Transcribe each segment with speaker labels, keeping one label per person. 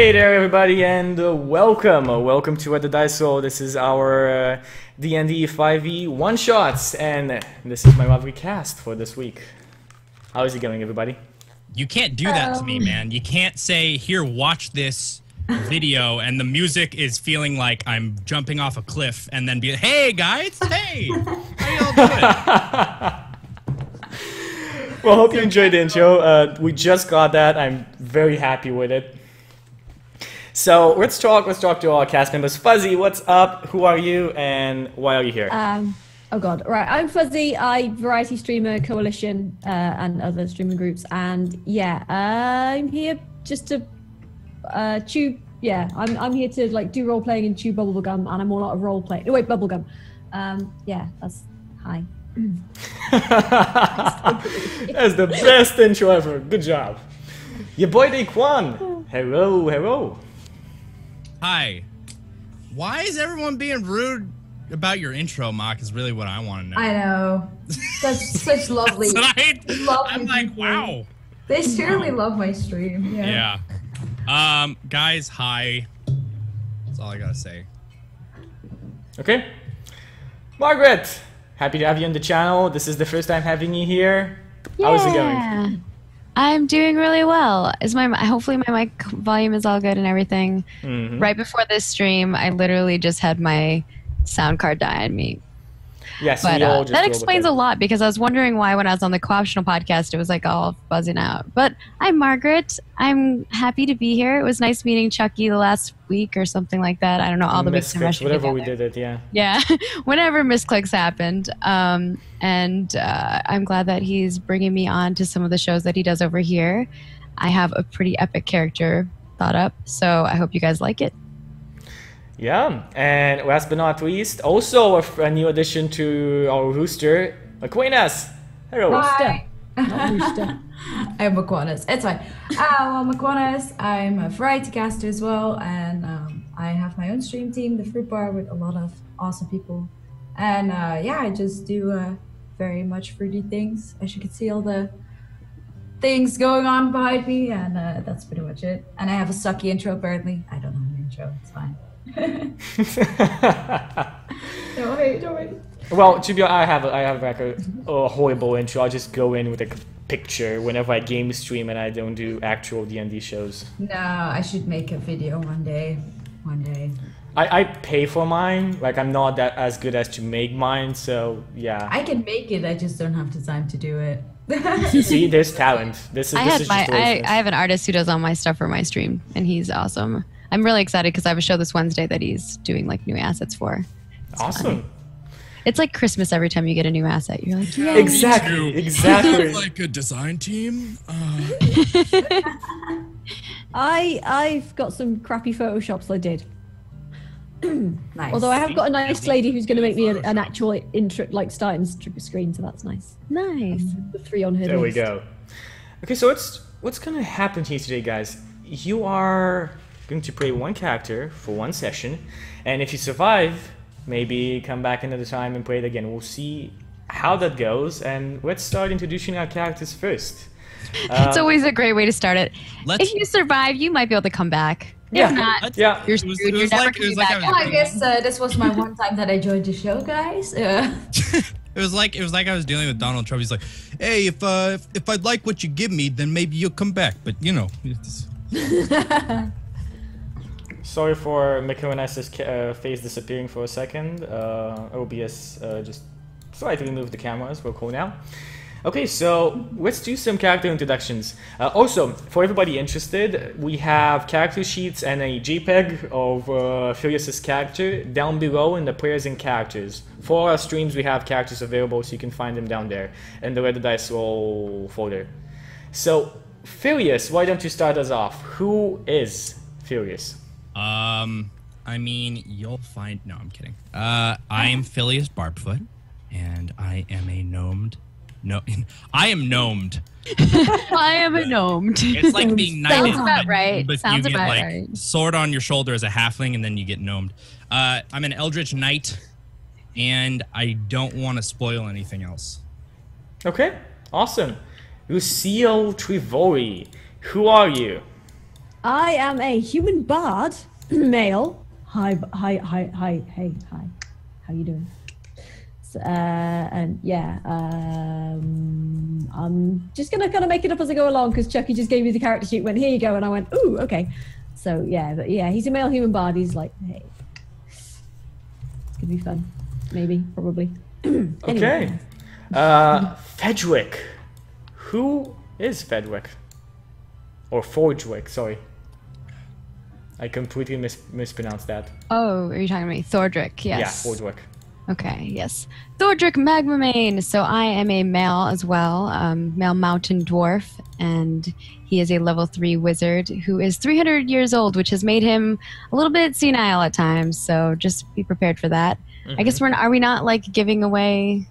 Speaker 1: Hey there everybody, and welcome to At the Dice Roll. This is our D&D 5e one-shots, and this is my lovely cast for this week. How is it going, everybody?
Speaker 2: You can't do that to me, man. You can't say, here, watch this video, and the music is feeling like I'm jumping off a cliff, and then be, hey guys, hey, how y'all doing?
Speaker 1: Well, hope you enjoyed the intro. We just got that. I'm very happy with it. So let's talk to all our cast members. Fuzzy, what's up? Who are you, and why are you here?
Speaker 3: Oh god, right. I'm Fuzzy. I variety streamer, coalition, and other streaming groups, and yeah, I'm here just to chew. Yeah, I'm here to like do role playing and chew bubblegum, and I'm all out of role play. No, wait, bubblegum. Yeah, that's hi.
Speaker 1: That's the best intro ever. Good job. Yaboideiquan. Hello.
Speaker 2: Hi. Why is everyone being rude about your intro, Mock, is really what I want to know.
Speaker 4: I know. That's such lovely.
Speaker 2: I'm like, wow.
Speaker 4: They surely love my stream.
Speaker 2: Yeah. Guys, hi. That's all I gotta say.
Speaker 1: Okay. Margaret, happy to have you on the channel. This is the first time having you here.
Speaker 5: Yeah.
Speaker 1: How's it going?
Speaker 5: I'm doing really well. Hopefully my mic volume is all good and everything.
Speaker 1: Mm-hmm.
Speaker 5: Right before this stream, I literally just had my sound card die on me.
Speaker 1: Yes,
Speaker 5: but that explains a lot, because I was wondering why when I was on the Co-optional podcast it was like all buzzing out. But I'm Margaret. I'm happy to be here. It was nice meeting Chuky the last week or something like that. I don't know, all the weeks in Russia.
Speaker 1: Whatever we did it, yeah.
Speaker 5: Yeah, whenever misclicks happened. And I'm glad that he's bringing me on to some of the shows that he does over here. I have a pretty epic character thought up, so I hope you guys like it.
Speaker 1: Yeah, and last but not least, also a new addition to our rooster, Maquannas. Hello.
Speaker 4: Hi.
Speaker 3: Not rooster.
Speaker 4: I'm Maquannas. It's fine. Well, Maquannas, I'm a variety caster as well, and I have my own stream team, the Fruit Bar, with a lot of awesome people. And yeah, I just do very much fruity things. As you can see, all the things going on behind me, and that's pretty much it. And I have a sucky intro, apparently. I don't know my intro. It's fine. Don't wait.
Speaker 1: Well, to be honest, I have like a horrible intro. I just go in with a picture whenever I game stream, and I don't do actual D&D shows.
Speaker 4: No, I should make a video one day.
Speaker 1: I pay for mine. Like, I'm not that as good as to make mine, so yeah.
Speaker 4: I can make it. I just don't have the time to do it.
Speaker 1: See, there's talent.
Speaker 5: I have an artist who does all my stuff for my stream, and he's awesome. I'm really excited because I have a show this Wednesday that he's doing like new assets for. It's
Speaker 1: awesome.
Speaker 5: Fun. It's like Christmas every time you get a new asset. You're like, yeah.
Speaker 1: Exactly.
Speaker 2: Like a design team.
Speaker 3: I've got some crappy photoshops I did.
Speaker 4: Nice.
Speaker 3: Although I have got a nice lady who's going to make me an actual intro, like starting screen, so that's nice.
Speaker 5: Nice.
Speaker 3: The 3 on her
Speaker 1: There
Speaker 3: list.
Speaker 1: we go. Okay, so what's gonna happen here today, guys? You are going to play one character for one session, and if you survive, maybe come back another time and play it again. We'll see how that goes, and let's start introducing our characters first.
Speaker 5: It's always a great way to start it. If you survive, you might be able to come back.
Speaker 1: Yeah.
Speaker 5: If not,
Speaker 1: Yeah.
Speaker 5: you're screwed. You're never coming back.
Speaker 4: Well, I guess this was my one time that I joined the show, guys.
Speaker 2: It was like I was dealing with Donald Trump. He's like, hey, if I like what you give me, then maybe you'll come back. But you know.
Speaker 1: Sorry for Maquannas' face disappearing for a second. OBS just slightly moved the cameras. We're cool now. Okay, so let's do some character introductions. Also, for everybody interested, we have character sheets and a JPEG of Furious' character down below in the players and characters. For our streams, we have characters available, so you can find them down there in the Red Dice Roll folder. So, Furious, why don't you start us off? Who is Furious?
Speaker 2: I mean, you'll find. No, I'm kidding. I am Phileas Barbfoot, and I am a gnomed. No, I am gnomed.
Speaker 5: I am a gnome.
Speaker 2: It's like being knighted.
Speaker 5: Sounds about right.
Speaker 2: But
Speaker 5: Sounds
Speaker 2: you get
Speaker 5: about
Speaker 2: like
Speaker 5: right.
Speaker 2: sword on your shoulder as a halfling, and then you get gnomed. I'm an eldritch knight, and I don't want to spoil anything else.
Speaker 1: Okay, awesome. Lucille Trivori, who are you?
Speaker 3: I am a human bard, male. Hi, hey, hi. How you doing? So, and yeah, I'm just gonna kind of make it up as I go along because Chucky just gave me the character sheet. Went, here you go, and I went, ooh, okay. So yeah, but yeah, he's a male human bard. He's like, hey, it's gonna be fun, maybe, probably.
Speaker 1: Okay. Fedwick. Who is Fedwick? Or Forgewick, sorry. I completely mispronounced that.
Speaker 5: Oh, are you talking to me? Thordrick, yes.
Speaker 1: Yeah, Forgewick.
Speaker 5: Okay, yes. Thordrick Magmamane. So I am a male as well, male mountain dwarf, and he is a level 3 wizard who is 300 years old, which has made him a little bit senile at times. So just be prepared for that. I guess are we not like giving away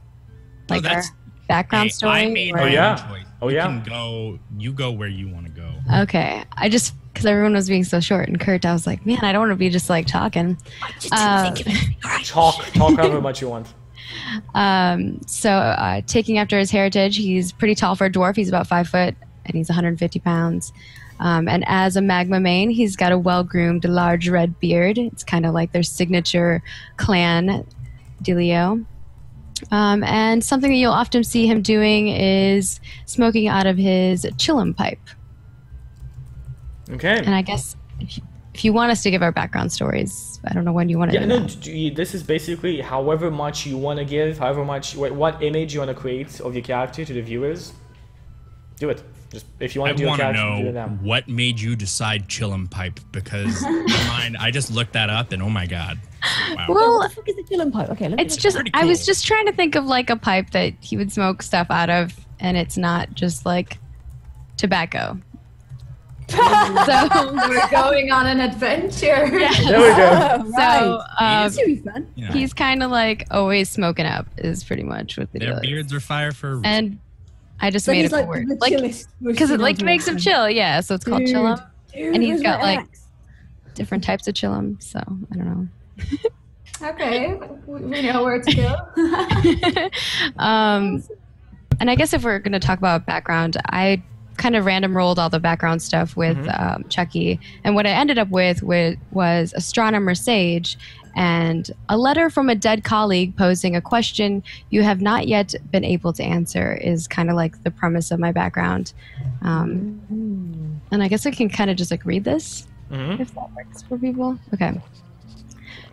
Speaker 5: like our background story?
Speaker 2: I made
Speaker 1: my own
Speaker 2: choice.
Speaker 1: Oh yeah.
Speaker 2: You go where you want to go.
Speaker 5: Okay, because everyone was being so short and curt, I was like, man, I don't want to be just like talking.
Speaker 1: Talk however much you want.
Speaker 5: So taking after his heritage, he's pretty tall for a dwarf. He's about 5 foot and he's 150 pounds. And as a Magmamane, he's got a well-groomed, large red beard. It's kind of like their signature clan dealio. And something that you'll often see him doing is smoking out of his chillum pipe.
Speaker 1: Okay.
Speaker 5: And I guess if you want us to give our background stories, I don't know when you want to do that.
Speaker 1: This is basically however much you want to give, however much, what image you want to create of your character to the viewers. Do it. Just if you want to do a character, do it now.
Speaker 2: What made you decide chillum pipe? Because mine, I just looked that up and oh my god. Wow.
Speaker 3: Well, what the fuck is a chillum pipe? Okay, let me
Speaker 5: it's just, I was just trying to think of like a pipe that he would smoke stuff out of, and it's not just like tobacco.
Speaker 4: So we're going on an adventure.
Speaker 5: Yes.
Speaker 1: There we go.
Speaker 5: So
Speaker 3: That's gonna be fun.
Speaker 2: You know,
Speaker 5: he's kind of like always smoking up is pretty much what the deal
Speaker 2: their
Speaker 5: is.
Speaker 2: beards are fire for a reason.
Speaker 5: And I just
Speaker 3: So
Speaker 5: made
Speaker 3: he's
Speaker 5: up a
Speaker 3: like
Speaker 5: word,
Speaker 3: the
Speaker 5: like
Speaker 3: chillest
Speaker 5: because it like
Speaker 3: person
Speaker 5: makes him
Speaker 3: ever.
Speaker 5: chill. Yeah, so it's called chillum, and he's
Speaker 3: where's
Speaker 5: got
Speaker 3: my
Speaker 5: like
Speaker 3: axe?
Speaker 5: different types of chillum. So I don't know.
Speaker 4: Okay, we know where to go.
Speaker 5: And I guess if we're going to talk about background, I kind of random rolled all the background stuff with Chucky, and what I ended up with was Astronomer Sage and a letter from a dead colleague posing a question you have not yet been able to answer is kind of like the premise of my background. And I guess I can kind of just like read this if that works for people. Okay.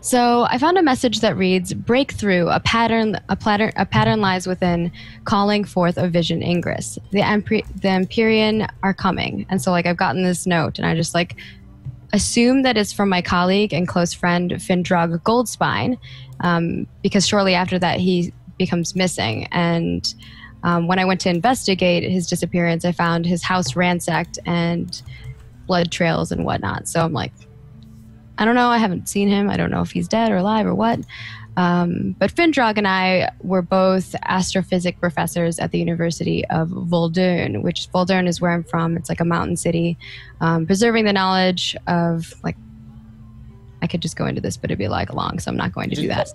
Speaker 5: So I found a message that reads, "Breakthrough, a pattern lies within, calling forth a vision ingress. The Empyrean are coming." And so like I've gotten this note, and I just like assume that it's from my colleague and close friend Findrog Goldspine, because shortly after that he becomes missing. And when I went to investigate his disappearance, I found his house ransacked and blood trails and whatnot. So I'm like, I don't know. I haven't seen him. I don't know if he's dead or alive or what. But Findrog and I were both astrophysics professors at the University of Vol'dun, which Vol'dun is where I'm from. It's like a mountain city. Preserving the knowledge of, like, I could just go into this, but it'd be like long, so I'm not going to do that.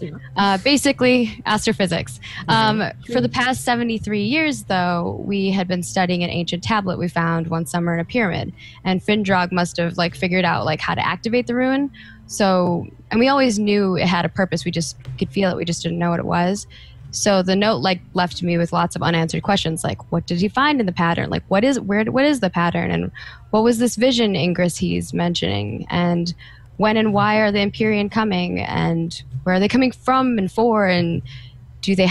Speaker 5: Basically, astrophysics. For the past 73 years, though, we had been studying an ancient tablet we found one summer in a pyramid, and Findrog must have like figured out like how to activate the rune. So, and we always knew it had a purpose. We just could feel it. We just didn't know what it was. So the note like left me with lots of unanswered questions, like what did he find in the pattern? Like what is the pattern, and what was this vision ingress he's mentioning, and when and why are the Empyrean coming, and where are they coming from and for, and do they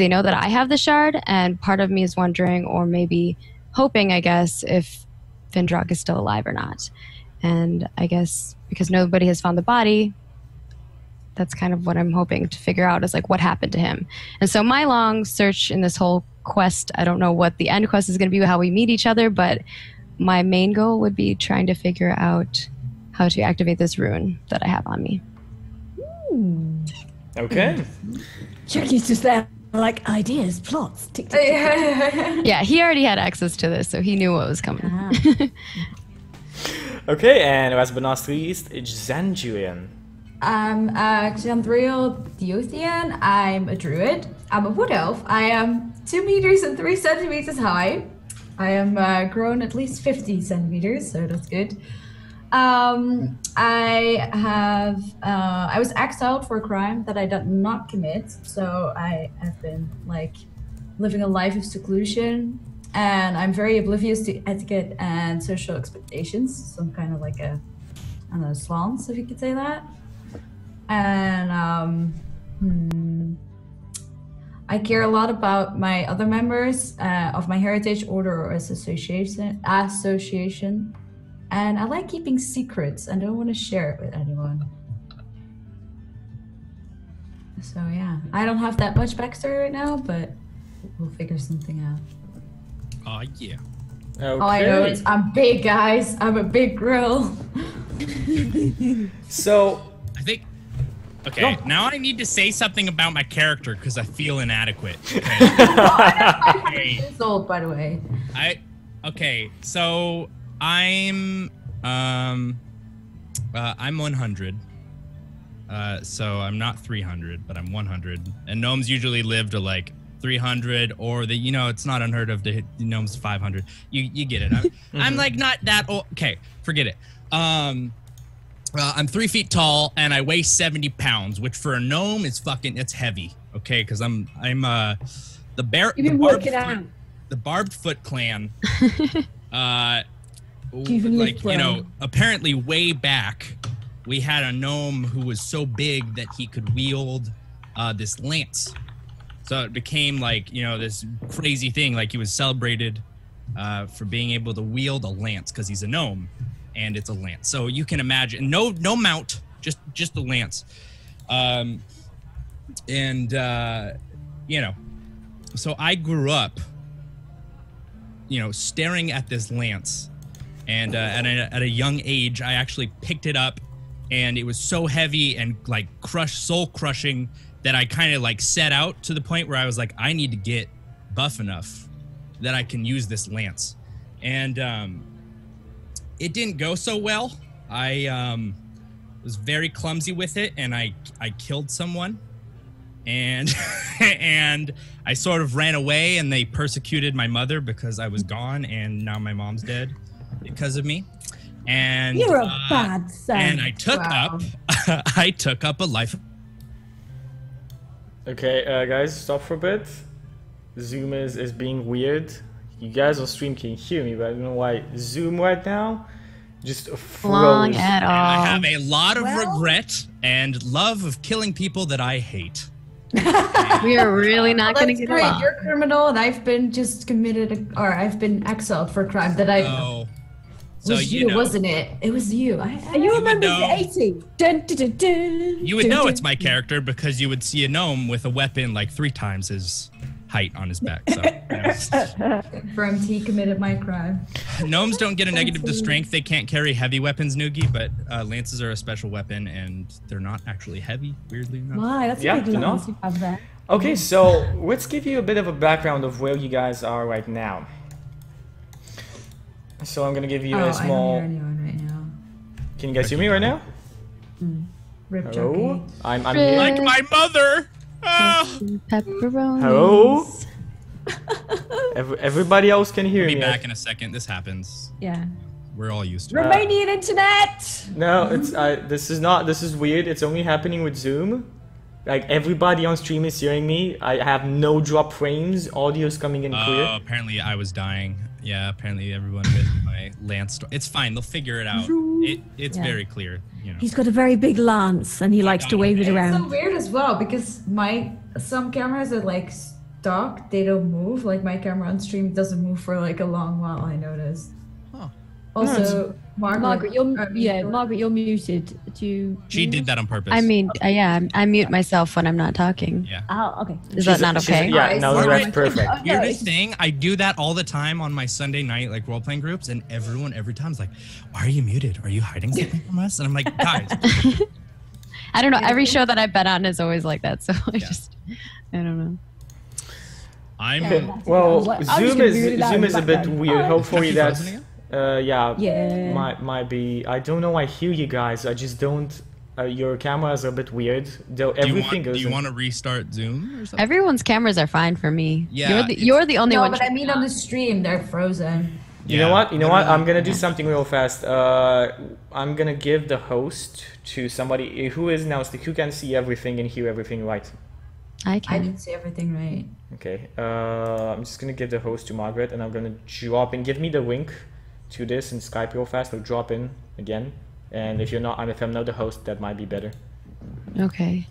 Speaker 5: know that I have the shard? And part of me is wondering, or maybe hoping, I guess, if Findrog is still alive or not. And I guess because nobody has found the body, that's kind of what I'm hoping to figure out, is like what happened to him. And so my long search in this whole quest, I don't know what the end quest is going to be, how we meet each other, but my main goal would be trying to figure out how to activate this rune that I have on me.
Speaker 1: Okay.
Speaker 3: Chucky's just there, like ideas, plots. Tick, tick, tick, tick.
Speaker 5: Yeah, he already had access to this, so he knew what was coming.
Speaker 1: Okay, and last but not least, it's Xandrian.
Speaker 4: I'm Xandriel Diothian. I'm a druid. I'm a wood elf. I am 2 meters and 3 centimeters high. I am grown at least 50 centimeters, so that's good. I was exiled for a crime that I did not commit, so I have been like living a life of seclusion, and I'm very oblivious to etiquette and social expectations. So I'm kind of like a, I don't know, slants, if you could say that. And I care a lot about my other members of my heritage, order, or association. And I like keeping secrets. I don't want to share it with anyone. So yeah, I don't have that much backstory right now, but we'll figure something out.
Speaker 2: Oh yeah.
Speaker 1: Okay.
Speaker 4: All I know is I'm big, guys. I'm a big grill.
Speaker 1: So
Speaker 2: I think. Okay, now I need to say something about my character because I feel inadequate. Okay.
Speaker 4: Years old, by the way.
Speaker 2: Okay, so I'm 100. So I'm not 300, but I'm 100. And gnomes usually live to like 300, or it's not unheard of to hit gnomes 500. You get it. I'm like not that old. Okay, forget it. I'm 3 feet tall and I weigh 70 pounds, which for a gnome is it's heavy. Okay, because I'm the barbed foot clan. Apparently way back, we had a gnome who was so big that he could wield this lance. So it became like, this crazy thing. Like he was celebrated for being able to wield a lance because he's a gnome and it's a lance. So you can imagine, no mount, just the lance. So I grew up, staring at this lance. And at a young age, I actually picked it up, and it was so heavy and like soul crushing that I kind of like set out to the point where I was like, I need to get buff enough that I can use this lance. And it didn't go so well. I was very clumsy with it, and I killed someone, and and I sort of ran away, and they persecuted my mother because I was gone, and now my mom's dead because of me. And
Speaker 3: you're a bad son.
Speaker 2: And I took up a life.
Speaker 1: Okay, guys, stop for a bit. Zoom is being weird. You guys on stream can hear me, but I don't know why Zoom right now just froze.
Speaker 5: Long at all.
Speaker 2: I have a lot of regret and love of killing people that I hate.
Speaker 5: We are really not going to get along.
Speaker 4: You're a criminal, and I've been I've been exiled for a crime that I.
Speaker 2: So
Speaker 4: was you, wasn't it? It was you.
Speaker 3: You remember the 80? Dun, dun, dun, dun,
Speaker 2: you would know it's my character because you would see a gnome with a weapon like 3 times his height on his back. So,
Speaker 4: confirmed he committed my crime.
Speaker 2: Gnomes don't get a negative to strength. They can't carry heavy weapons, Noogie, but lances are a special weapon, and they're not actually heavy, weirdly enough.
Speaker 3: Why? That's a big lance you have there.
Speaker 1: Okay, so let's give you a bit of a background of where you guys are right now. So I'm gonna give you a small.
Speaker 4: I don't hear anyone right now.
Speaker 1: Can you guys hear me right now?
Speaker 4: Rip
Speaker 1: Hello?
Speaker 4: Chuky.
Speaker 1: I'm here.
Speaker 2: Like my mother.
Speaker 5: Pepperonis.
Speaker 1: Hello? Everybody else can hear
Speaker 2: I'll be
Speaker 1: me.
Speaker 2: back in a second. This happens.
Speaker 3: Yeah.
Speaker 2: We're all used to it.
Speaker 3: Romanian internet.
Speaker 1: No, it's this is weird. It's only happening with Zoom. Like everybody on stream is hearing me. I have no drop frames. Audio's coming in clear.
Speaker 2: Apparently I was dying. Yeah, apparently everyone with my lance. It's fine. They'll figure it out. It's very clear.
Speaker 3: He's got a very big lance, and he likes to wave it around.
Speaker 4: It's so weird as well because some cameras are like stock. They don't move. Like my camera on stream doesn't move for like a long while. I noticed. Huh. Also,
Speaker 3: Margaret, you're muted.
Speaker 2: She did that on purpose.
Speaker 5: I mean, I mute myself when I'm not talking.
Speaker 2: Yeah.
Speaker 3: Oh, okay.
Speaker 5: Is that not okay?
Speaker 1: Yeah, no, that's perfect.
Speaker 2: Weirdest thing, I do that all the time on my Sunday night like role playing groups, and everyone every time is like, "Why are you muted? Are you hiding something from us?" And I'm like, "Guys."
Speaker 5: I don't know. Every show that I've been on is always like that, so I don't know.
Speaker 1: Zoom is a bit weird. Hopefully that's. Might be. I don't know. I hear you guys. I just don't. Your cameras are a bit weird. Though everything goes.
Speaker 2: Do you want to restart Zoom or something?
Speaker 5: Everyone's cameras are fine for me.
Speaker 2: Yeah,
Speaker 5: you're the only one.
Speaker 4: No, but I mean on the stream, they're frozen.
Speaker 1: You know what? You know what? I'm gonna do something real fast. I'm gonna give the host to somebody who can see everything and hear everything, right?
Speaker 5: I
Speaker 4: I didn't see everything right.
Speaker 1: Okay. I'm just gonna give the host to Margaret, and I'm gonna drop in. Give me the link to this in Skype real fast. I'll drop in again. And if I'm not the host, that might be better.
Speaker 5: Okay.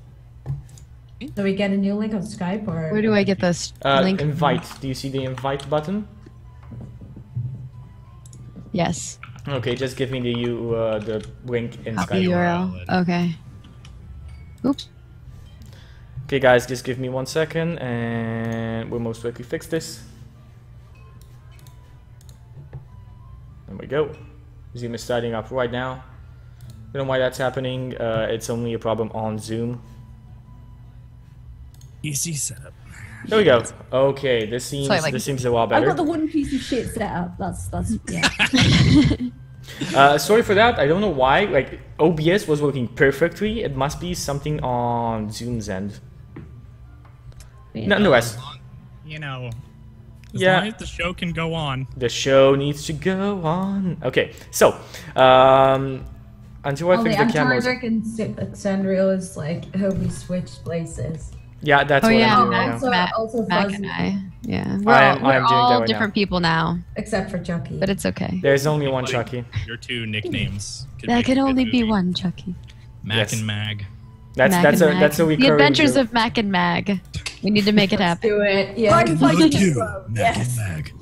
Speaker 4: Do we get a new link on Skype or?
Speaker 5: Where do I get this link?
Speaker 1: Invite. Do you see the invite button?
Speaker 5: Yes.
Speaker 1: Okay, just give me the link in
Speaker 5: Copy
Speaker 1: Skype.
Speaker 5: URL. Okay. Oops.
Speaker 1: Okay, guys, just give me 1 second, and we'll most likely fix this. There we go. Zoom is starting up right now. Don't know why that's happening. It's only a problem on Zoom.
Speaker 2: Easy setup.
Speaker 1: There we go. Okay, this seems a lot
Speaker 3: I've
Speaker 1: better.
Speaker 3: got the one piece of shit set up. That's yeah.
Speaker 1: Sorry for that. I don't know why. Like OBS was working perfectly. It must be something on Zoom's end. Nonetheless,
Speaker 2: You know, as
Speaker 1: Yeah.
Speaker 2: long as the show can go on.
Speaker 1: the show needs to go on. Okay, so until I fix the
Speaker 4: I'm
Speaker 1: cameras.
Speaker 4: Tarek and Sandrio is like, oh, we switched places.
Speaker 1: Yeah, that's
Speaker 5: Oh
Speaker 1: what
Speaker 5: yeah,
Speaker 1: I'm doing right now.
Speaker 5: Mac,
Speaker 4: Also
Speaker 5: Mac
Speaker 4: Fuzzy.
Speaker 5: and I. Yeah,
Speaker 1: I'm
Speaker 5: we're
Speaker 1: doing that
Speaker 5: all
Speaker 1: right
Speaker 5: different people now,
Speaker 4: Except for Chucky.
Speaker 5: but it's okay.
Speaker 1: There's only one Chucky.
Speaker 2: Your two nicknames. Could
Speaker 5: There
Speaker 2: make a
Speaker 5: can
Speaker 2: good
Speaker 5: only be
Speaker 2: movie.
Speaker 5: one Chucky.
Speaker 2: Mac
Speaker 1: Yes.
Speaker 2: and Mag.
Speaker 1: That's
Speaker 5: Mac
Speaker 1: that's
Speaker 5: and
Speaker 1: a
Speaker 5: Mag.
Speaker 1: that's a recurring
Speaker 5: The Adventures
Speaker 1: joke.
Speaker 5: of Mac and Mag. We need to make it happen.
Speaker 4: Do it. Yeah.
Speaker 3: Right,
Speaker 2: Number
Speaker 3: like,
Speaker 2: two, Mac
Speaker 3: yes.
Speaker 2: and Mag.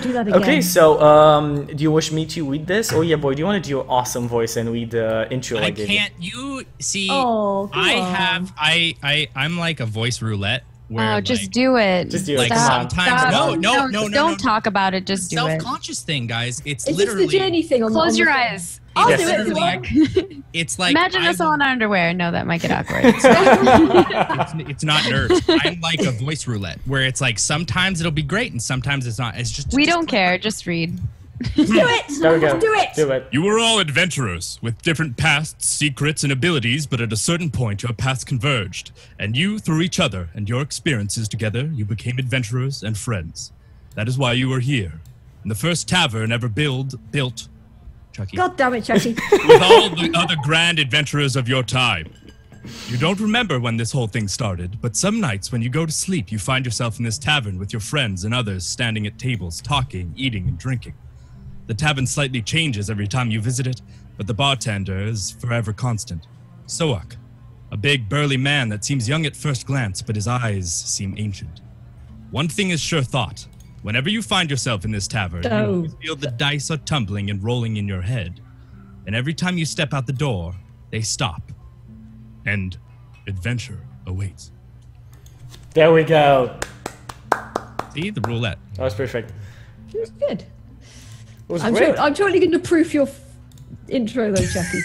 Speaker 3: Do that again.
Speaker 1: Okay, so do you wish me to read this? Oh yeah, boy, do you want to do your awesome voice and read the intro I
Speaker 2: I
Speaker 1: gave you?
Speaker 2: can't. You see,
Speaker 3: Oh, come on.
Speaker 2: I'm like a voice roulette. Where,
Speaker 5: Oh, just
Speaker 2: like,
Speaker 5: do it.
Speaker 1: Just do it.
Speaker 2: Like
Speaker 1: Come on.
Speaker 2: sometimes, no.
Speaker 5: Don't talk about it. Just do it.
Speaker 2: Self-conscious thing, guys. It's
Speaker 3: It's just
Speaker 2: literally.
Speaker 3: the journey thing on
Speaker 5: Close
Speaker 3: the
Speaker 5: your
Speaker 3: thing.
Speaker 5: eyes.
Speaker 3: I'll
Speaker 1: Yes.
Speaker 3: do it.
Speaker 2: Literally,
Speaker 3: Tomorrow.
Speaker 2: it's like
Speaker 5: Imagine
Speaker 2: I
Speaker 5: us all in
Speaker 2: will-
Speaker 5: underwear. No, that might get awkward.
Speaker 2: It's not nerves. I'm like a voice roulette where it's like sometimes it'll be great and sometimes it's not. It's just
Speaker 5: We don't care. Just read.
Speaker 3: Do it.
Speaker 1: There we go.
Speaker 3: Do it.
Speaker 1: Do it.
Speaker 2: You were all adventurers with different pasts, secrets, and abilities, but at a certain point your paths converged, and you, through each other and your experiences together, you became adventurers and friends. That is why you are here. In the first tavern ever built, Chucky,
Speaker 3: God damn it, Chucky.
Speaker 2: with all the other grand adventurers of your time. You don't remember when this whole thing started, but some nights when you go to sleep, you find yourself in this tavern with your friends and others standing at tables, talking, eating, and drinking. The tavern slightly changes every time you visit it, but the bartender is forever constant. Soak, a big, burly man that seems young at first glance, but his eyes seem ancient. One thing is sure thought. Whenever you find yourself in this tavern, you always feel the dice are tumbling and rolling in your head. And every time you step out the door, they stop. And adventure awaits.
Speaker 1: There we go.
Speaker 2: See, the roulette.
Speaker 1: That was perfect.
Speaker 3: It was good.
Speaker 1: It was
Speaker 3: I'm
Speaker 1: great.
Speaker 3: totally going to proof your intro though, Chucky.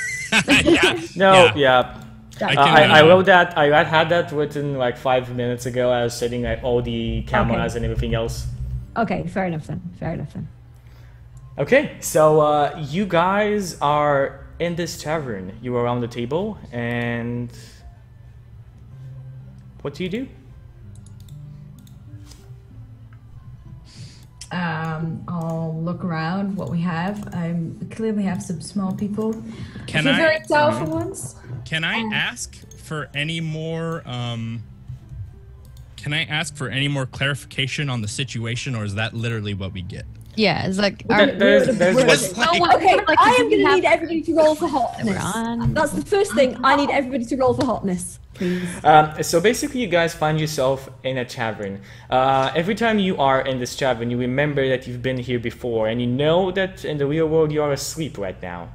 Speaker 2: Yeah.
Speaker 1: No,
Speaker 2: Yeah.
Speaker 1: yeah.
Speaker 2: I
Speaker 1: I
Speaker 2: can,
Speaker 1: wrote that. I had that written like 5 minutes ago. I was setting like all the cameras and everything else.
Speaker 3: Okay, fair enough then. Fair enough then.
Speaker 1: Okay, so you guys are in this tavern. You are around the table, and what do you do?
Speaker 4: I'll look around what we have. I clearly have some small people.
Speaker 2: Can
Speaker 4: I feel
Speaker 2: I-
Speaker 4: very tall for once.
Speaker 2: Can I ask for any more? Can I ask for any more clarification on the situation, or is that literally what we get?
Speaker 5: Yeah, it's like.
Speaker 1: There's
Speaker 2: Just like-
Speaker 3: Okay,
Speaker 5: Like,
Speaker 3: I
Speaker 5: if
Speaker 3: am
Speaker 5: you
Speaker 3: going to
Speaker 5: have-
Speaker 3: need everybody to roll for hotness.
Speaker 5: on.
Speaker 3: That's the first thing. I need everybody to roll for hotness, please.
Speaker 1: So basically, you guys find yourself in a tavern. Every time you are in this tavern, you remember that you've been here before, and you know that in the real world you are asleep right now.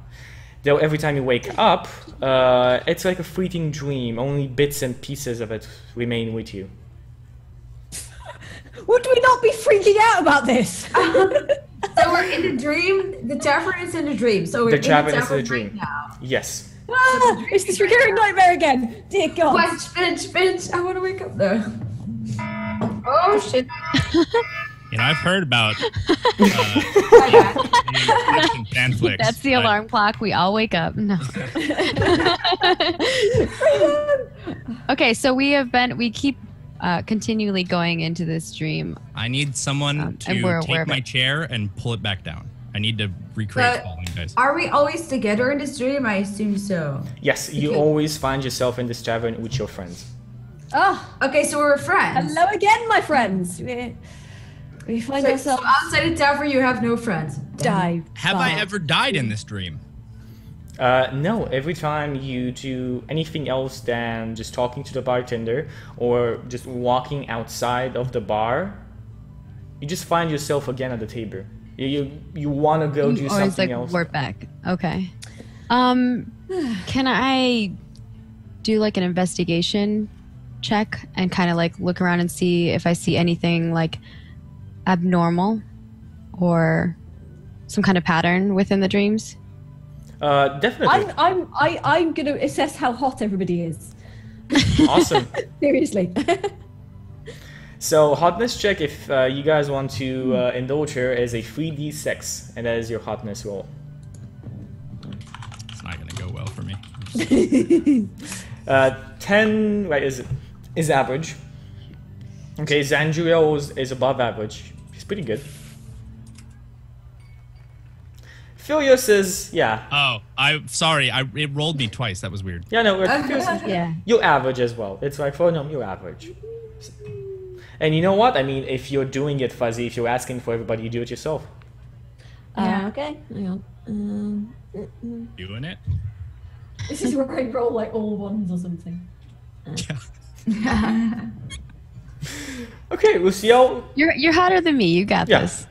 Speaker 1: Though every time you wake up, it's like a fleeting dream. Only bits and pieces of it remain with you.
Speaker 3: Would we not be freaking out about this?
Speaker 4: So we're in a dream. The tavern is in a dream. So we're
Speaker 1: The
Speaker 4: in
Speaker 1: tavern
Speaker 4: the
Speaker 1: is in a
Speaker 4: tavern
Speaker 1: dream.
Speaker 4: right now.
Speaker 1: Yes.
Speaker 3: Ah, it's this recurring nightmare again. Dear God.
Speaker 4: Bitch. I want to wake up though. Oh shit.
Speaker 2: You know, I've heard about fan flicks.
Speaker 5: That's the
Speaker 2: but
Speaker 5: alarm clock. We all wake up. No. Okay, so we keep continually going into this dream.
Speaker 2: I need someone
Speaker 5: and we're
Speaker 2: to
Speaker 5: aware
Speaker 2: take
Speaker 5: of
Speaker 2: my
Speaker 5: it.
Speaker 2: chair and pull it back down. I need to recreate falling, guys.
Speaker 4: Are we always together in this dream? I assume so.
Speaker 1: Yes, you always find yourself in this tavern with your friends.
Speaker 3: Oh,
Speaker 4: Okay, so we're friends.
Speaker 3: hello again, my friends. We find
Speaker 4: So
Speaker 3: ourselves
Speaker 4: outside the tavern, you have no friends.
Speaker 3: dive.
Speaker 2: Have I ever died in this dream?
Speaker 1: No, every time you do anything else than just talking to the bartender or just walking outside of the bar, you just find yourself again at the table. You want to go do
Speaker 5: Or it's
Speaker 1: something
Speaker 5: like
Speaker 1: else.
Speaker 5: warp back. Okay. Can I do like an investigation check and kind of like look around and see if I see anything like abnormal or some kind of pattern within the dreams?
Speaker 1: Definitely.
Speaker 3: I'm gonna assess how hot everybody is.
Speaker 1: Awesome.
Speaker 3: Seriously.
Speaker 1: So hotness check, if you guys want to indulge her, is a 3d6, and that is your hotness roll.
Speaker 2: It's not gonna go well for me.
Speaker 1: 10 right, is average. Okay, Zandriel is above average. He's pretty good. Filius is, yeah.
Speaker 2: Oh, I'm sorry. It rolled me twice. That was weird.
Speaker 1: Yeah, no, Filius is,
Speaker 3: Yeah.
Speaker 1: you're average as well. It's like, for no, you're average. And you know what? I mean, if you're doing it, Fuzzy, if you're asking for everybody, you do it yourself.
Speaker 3: Okay. Hang on.
Speaker 2: Doing it?
Speaker 3: This is where I roll like all ones or something.
Speaker 2: Yeah.
Speaker 1: Okay, Luciel.
Speaker 5: You're hotter than me. You got
Speaker 1: Yeah.
Speaker 5: this.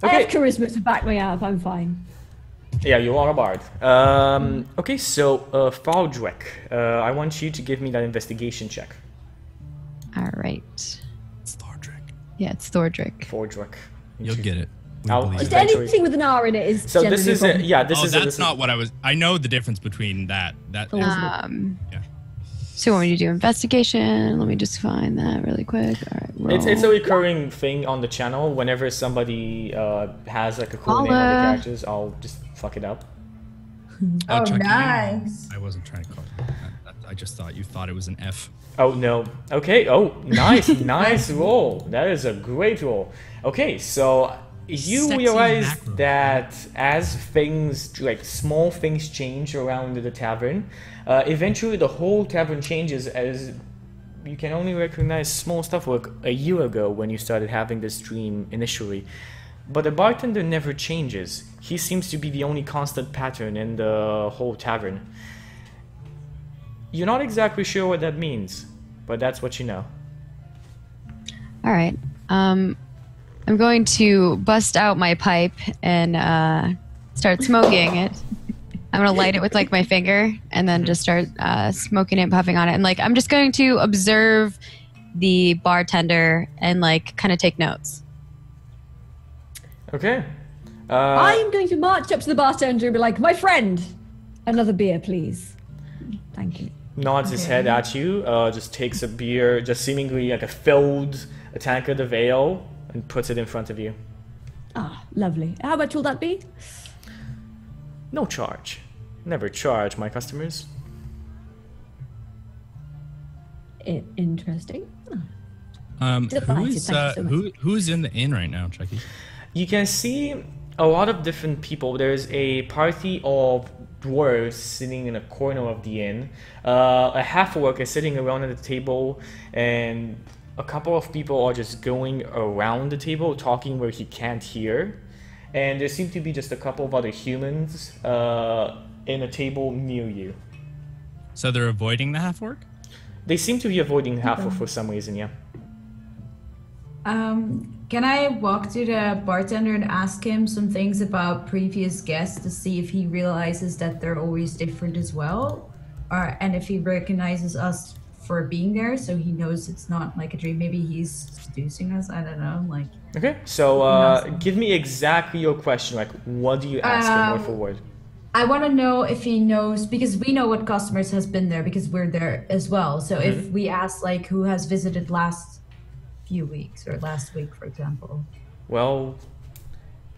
Speaker 3: I have
Speaker 1: Okay.
Speaker 3: charisma to back me up. I'm fine.
Speaker 1: Yeah, you are a bard. Okay, so Faldrick, I want you to give me that investigation check.
Speaker 5: All right.
Speaker 2: Star Trek.
Speaker 5: Yeah, it's Thordrick.
Speaker 1: Faldrick.
Speaker 2: You'll get it. We
Speaker 1: I'll-
Speaker 2: believe
Speaker 3: Just
Speaker 2: it.
Speaker 1: Eventually.
Speaker 3: anything with an R in it is.
Speaker 1: So this
Speaker 3: generally
Speaker 1: is
Speaker 3: a problem.
Speaker 1: yeah, this
Speaker 2: Oh,
Speaker 1: is
Speaker 2: that's not what I was. I know the difference between that. That.
Speaker 3: Oh.
Speaker 2: Yeah.
Speaker 5: So when you do investigation, let me just find that really quick. All right. Roll.
Speaker 1: It's a recurring thing on the channel. Whenever somebody has like a cool name on the characters, I'll just fuck it up.
Speaker 4: Oh,
Speaker 2: Chucky,
Speaker 4: nice.
Speaker 2: I wasn't trying to call you that. I just thought you thought it was an F.
Speaker 1: Oh no. Okay. Oh, nice, nice roll. That is a great roll. Okay, so you
Speaker 2: Sexy
Speaker 1: realize
Speaker 2: mackerel.
Speaker 1: that as things like small things change around the tavern, eventually the whole tavern changes as you can only recognize small stuff like a year ago when you started having this dream initially. But the bartender never changes. He seems to be the only constant pattern in the whole tavern. You're not exactly sure what that means, but that's what you know.
Speaker 5: All right. I'm going to bust out my pipe and start smoking it. I'm gonna light it with like my finger and then just start smoking it, puffing on it, and like I'm just going to observe the bartender and like kind of take notes.
Speaker 1: Okay.
Speaker 3: I'm going to march up to the bartender and be like, "My friend, another beer, please. Thank you."
Speaker 1: Nods his head at you, just takes a beer, just seemingly like a tankard of ale, and puts it in front of you.
Speaker 3: Ah, lovely. How much will that be?
Speaker 1: No charge. Never charge my customers.
Speaker 3: Interesting. Delighted,
Speaker 2: Who's
Speaker 3: thank you so much.
Speaker 2: who's in the inn right now, Chucky?
Speaker 1: You can see a lot of different people. There's a party of dwarves sitting in a corner of the inn. A half-orc is sitting around at the table, and a couple of people are just going around the table talking where he can't hear. And there seem to be just a couple of other humans in a table near you.
Speaker 2: So they're avoiding the half orc?
Speaker 1: They seem to be avoiding half-orc for some reason, yeah.
Speaker 4: Can I walk to the bartender and ask him some things about previous guests to see if he realizes that they're always different as well? And if he recognizes us for being there, so he knows it's not like a dream. Maybe he's seducing us, I don't know, like...
Speaker 1: Okay, so give me exactly your question. Like, what do you ask him word for word?
Speaker 4: I want to know if he knows, because we know what customers has been there because we're there as well. So if we ask like who has visited last few weeks or last week, for example.
Speaker 1: Well,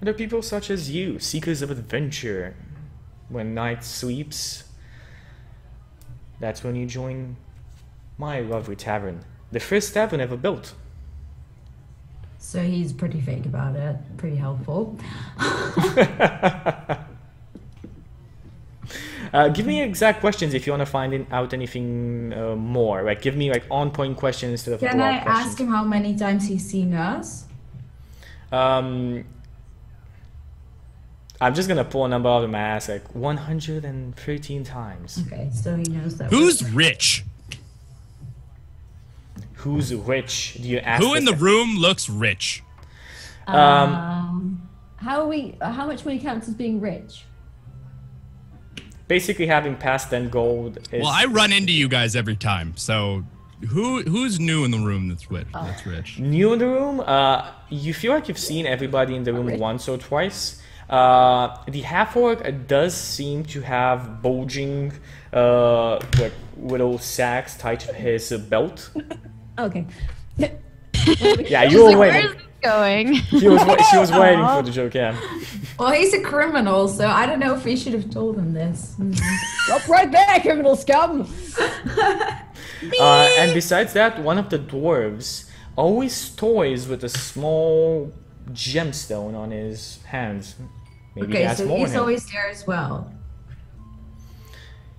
Speaker 1: there are people such as you, seekers of adventure. When night sleeps, that's when you join My lovely tavern. The first tavern ever built.
Speaker 4: So he's pretty fake about it. Pretty helpful.
Speaker 1: Give me exact questions if you want to find out anything more. Like, give me like on-point questions instead of
Speaker 4: Can
Speaker 1: broad
Speaker 4: I
Speaker 1: questions.
Speaker 4: ask him how many times he's seen us?
Speaker 1: I'm just gonna pull a number out of my ass, like 113 times.
Speaker 4: Okay, so he knows that.
Speaker 2: Who's rich?
Speaker 1: Who's rich? Do you ask?
Speaker 2: Who in the
Speaker 1: this-
Speaker 2: room looks rich?
Speaker 3: How much money counts as being rich?
Speaker 1: Basically, having past 10 gold is.
Speaker 2: Well, I run into you guys every time. So who's new in the room that's rich?
Speaker 1: New in the room, you feel like you've seen everybody in the room once or twice. The half-orc does seem to have bulging, like little sacks tied to his belt.
Speaker 3: Okay.
Speaker 1: Yeah, you were
Speaker 5: Where's
Speaker 1: waiting.
Speaker 5: this going?
Speaker 1: She was waiting for the joke. Yeah.
Speaker 4: Well, he's a criminal, so I don't know if we should have told him this.
Speaker 3: Stop right there, criminal scum!
Speaker 1: And besides that, one of the dwarves always toys with a small gemstone on his hands. Maybe he
Speaker 4: Okay,
Speaker 1: has
Speaker 4: so
Speaker 1: more.
Speaker 4: he's
Speaker 1: in him.
Speaker 4: always there as well.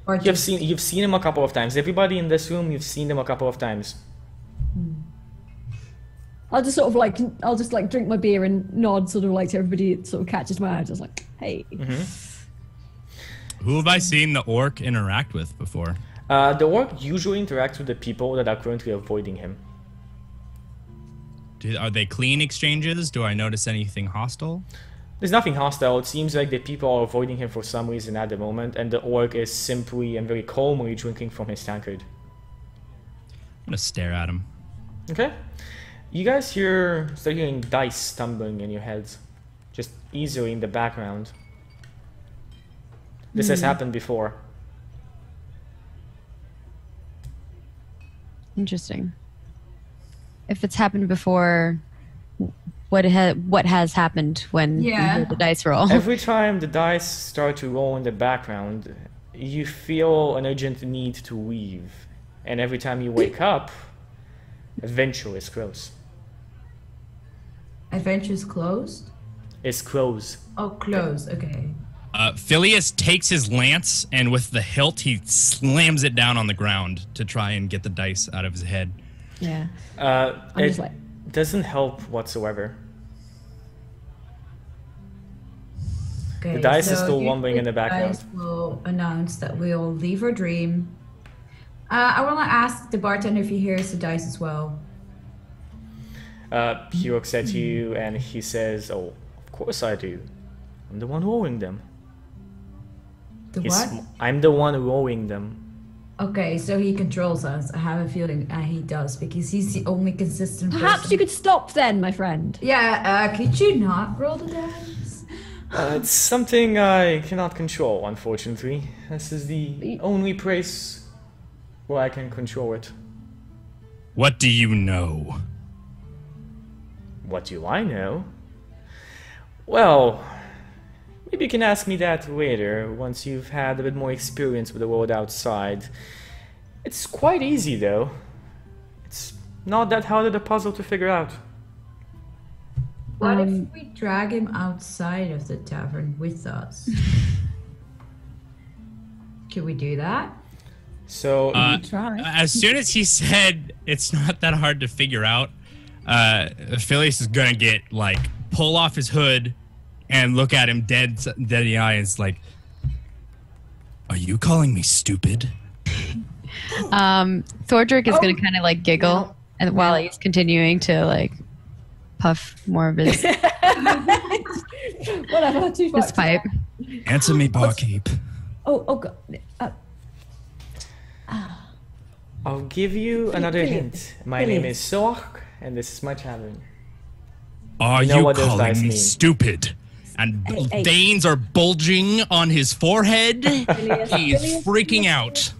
Speaker 4: Or
Speaker 1: You've seen him a couple of times. Everybody in this room, you've seen them a couple of times.
Speaker 3: I'll just sort of like, I'll just like drink my beer and nod sort of like to everybody that sort of catches my eye. Just like, hey.
Speaker 2: Who have I seen the orc interact with before?
Speaker 1: The orc usually interacts with the people that are currently avoiding him.
Speaker 2: Are they clean exchanges? Do I notice anything hostile?
Speaker 1: There's nothing hostile. It seems like the people are avoiding him for some reason at the moment, and the orc is simply and very calmly drinking from his tankard.
Speaker 2: I'm gonna stare at him.
Speaker 1: Okay. You guys start hearing dice tumbling in your heads. Just easily in the background. This has happened before.
Speaker 5: Interesting. If it's happened before, what has happened when you hear the dice roll?
Speaker 1: Every time the dice start to roll in the background, you feel an urgent need to leave. And every time you wake up, adventure is close.
Speaker 4: Adventure's closed?
Speaker 1: It's close.
Speaker 4: Oh, closed. Okay.
Speaker 2: Phileas takes his lance and with the hilt he slams it down on the ground to try and get the dice out of his head.
Speaker 3: Yeah.
Speaker 1: It
Speaker 3: just like-
Speaker 1: doesn't help whatsoever.
Speaker 4: Okay,
Speaker 1: The dice is
Speaker 4: so
Speaker 1: still
Speaker 4: usually
Speaker 1: rumbling in the background.
Speaker 4: Dice will announce that we'll leave our dream. I want to ask the bartender if he hears the dice as well.
Speaker 1: He looks at you and he says, "Oh, of course I do. I'm the one rolling them."
Speaker 4: The what?
Speaker 1: I'm the one rolling them.
Speaker 4: Okay, so he controls us. I have a feeling he does because he's the only consistent
Speaker 3: Perhaps
Speaker 4: person.
Speaker 3: you could stop then, my friend.
Speaker 4: Yeah, could you not roll the dice?
Speaker 1: It's something I cannot control, unfortunately. This is the only place where I can control it.
Speaker 2: What do you know?
Speaker 1: What do I know? Well, maybe you can ask me that later, once you've had a bit more experience with the world outside. It's quite easy, though. It's not that hard of a puzzle to figure out.
Speaker 4: What if we drag him outside of the tavern with us? Can we do that?
Speaker 1: So,
Speaker 3: Try.
Speaker 2: As soon as he said it's not that hard to figure out, Phileas is gonna get like pull off his hood and look at him dead in the eye. And it's like, "Are you calling me stupid?"
Speaker 5: Thordrick is gonna kind of like giggle, and while he's continuing to like puff more of his
Speaker 3: Whatever. Too far.
Speaker 5: his pipe.
Speaker 2: Answer me, barkeep.
Speaker 3: Oh god.
Speaker 1: I'll give you another
Speaker 3: Phileas.
Speaker 1: hint. My name is Sork, and this is my tavern.
Speaker 2: Are
Speaker 1: You know
Speaker 2: you
Speaker 1: what those
Speaker 2: calling
Speaker 1: dice
Speaker 2: me
Speaker 1: mean.
Speaker 2: stupid? And
Speaker 3: Hey.
Speaker 2: veins are bulging on his forehead.
Speaker 3: Phileas,
Speaker 2: He's
Speaker 3: Phileas,
Speaker 2: freaking out.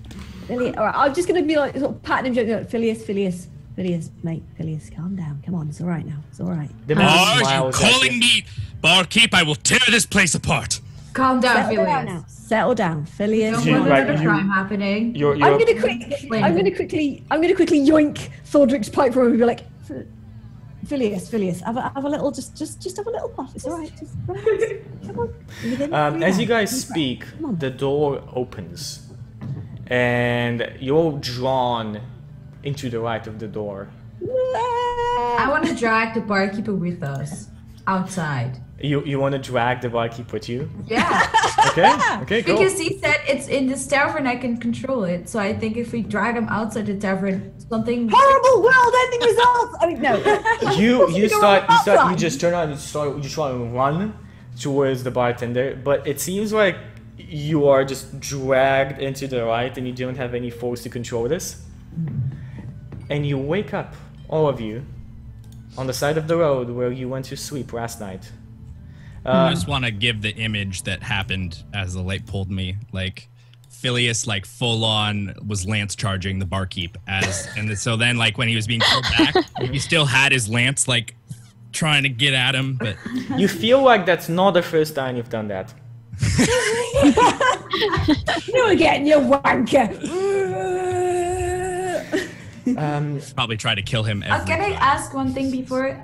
Speaker 3: Phileas. All right, I'm just gonna be like sort of patting him gently. Like, Phileas, mate, Phileas, calm down. Come on, it's all right now. It's all right.
Speaker 1: The man
Speaker 2: Are you
Speaker 1: smiles at
Speaker 2: calling me barkeep? I will tear this place apart.
Speaker 4: Calm down,
Speaker 3: Settle down
Speaker 4: Phileas.
Speaker 3: now. Settle down, Phileas.
Speaker 4: Don't want
Speaker 1: right,
Speaker 4: another
Speaker 1: you-
Speaker 4: crime happening.
Speaker 1: You're,
Speaker 3: I'm gonna quickly yoink Thordrick's pipe from him and be like, Phileas, have a little, just have a little puff. It's all right. Just relax. Come on.
Speaker 1: as you guys speak, the door opens, and you're drawn into the right of the door.
Speaker 4: I want to drag the barkeeper with us outside.
Speaker 1: You want to drag the barkeep with you?
Speaker 4: Yeah,
Speaker 1: Okay, cool.
Speaker 4: because he said it's in this tavern. I can control it. So I think if we drag him outside the tavern, something.
Speaker 3: Horrible world-ending results. I mean, no.
Speaker 1: You just turn on and you try and run towards the bartender, but it seems like you are just dragged into the right and you don't have any force to control this. And you wake up, all of you, on the side of the road where you went to sleep last night.
Speaker 2: I just want to give the image that happened as the light pulled me. Like, Phileas, like, full on was lance charging the barkeep so then, like, when he was being pulled back, he still had his lance, like, trying to get at him, but...
Speaker 1: You feel like that's not the first time you've done that.
Speaker 3: You again, you wanker.
Speaker 2: Probably try to kill him every
Speaker 4: Can I
Speaker 2: time.
Speaker 4: ask one thing before?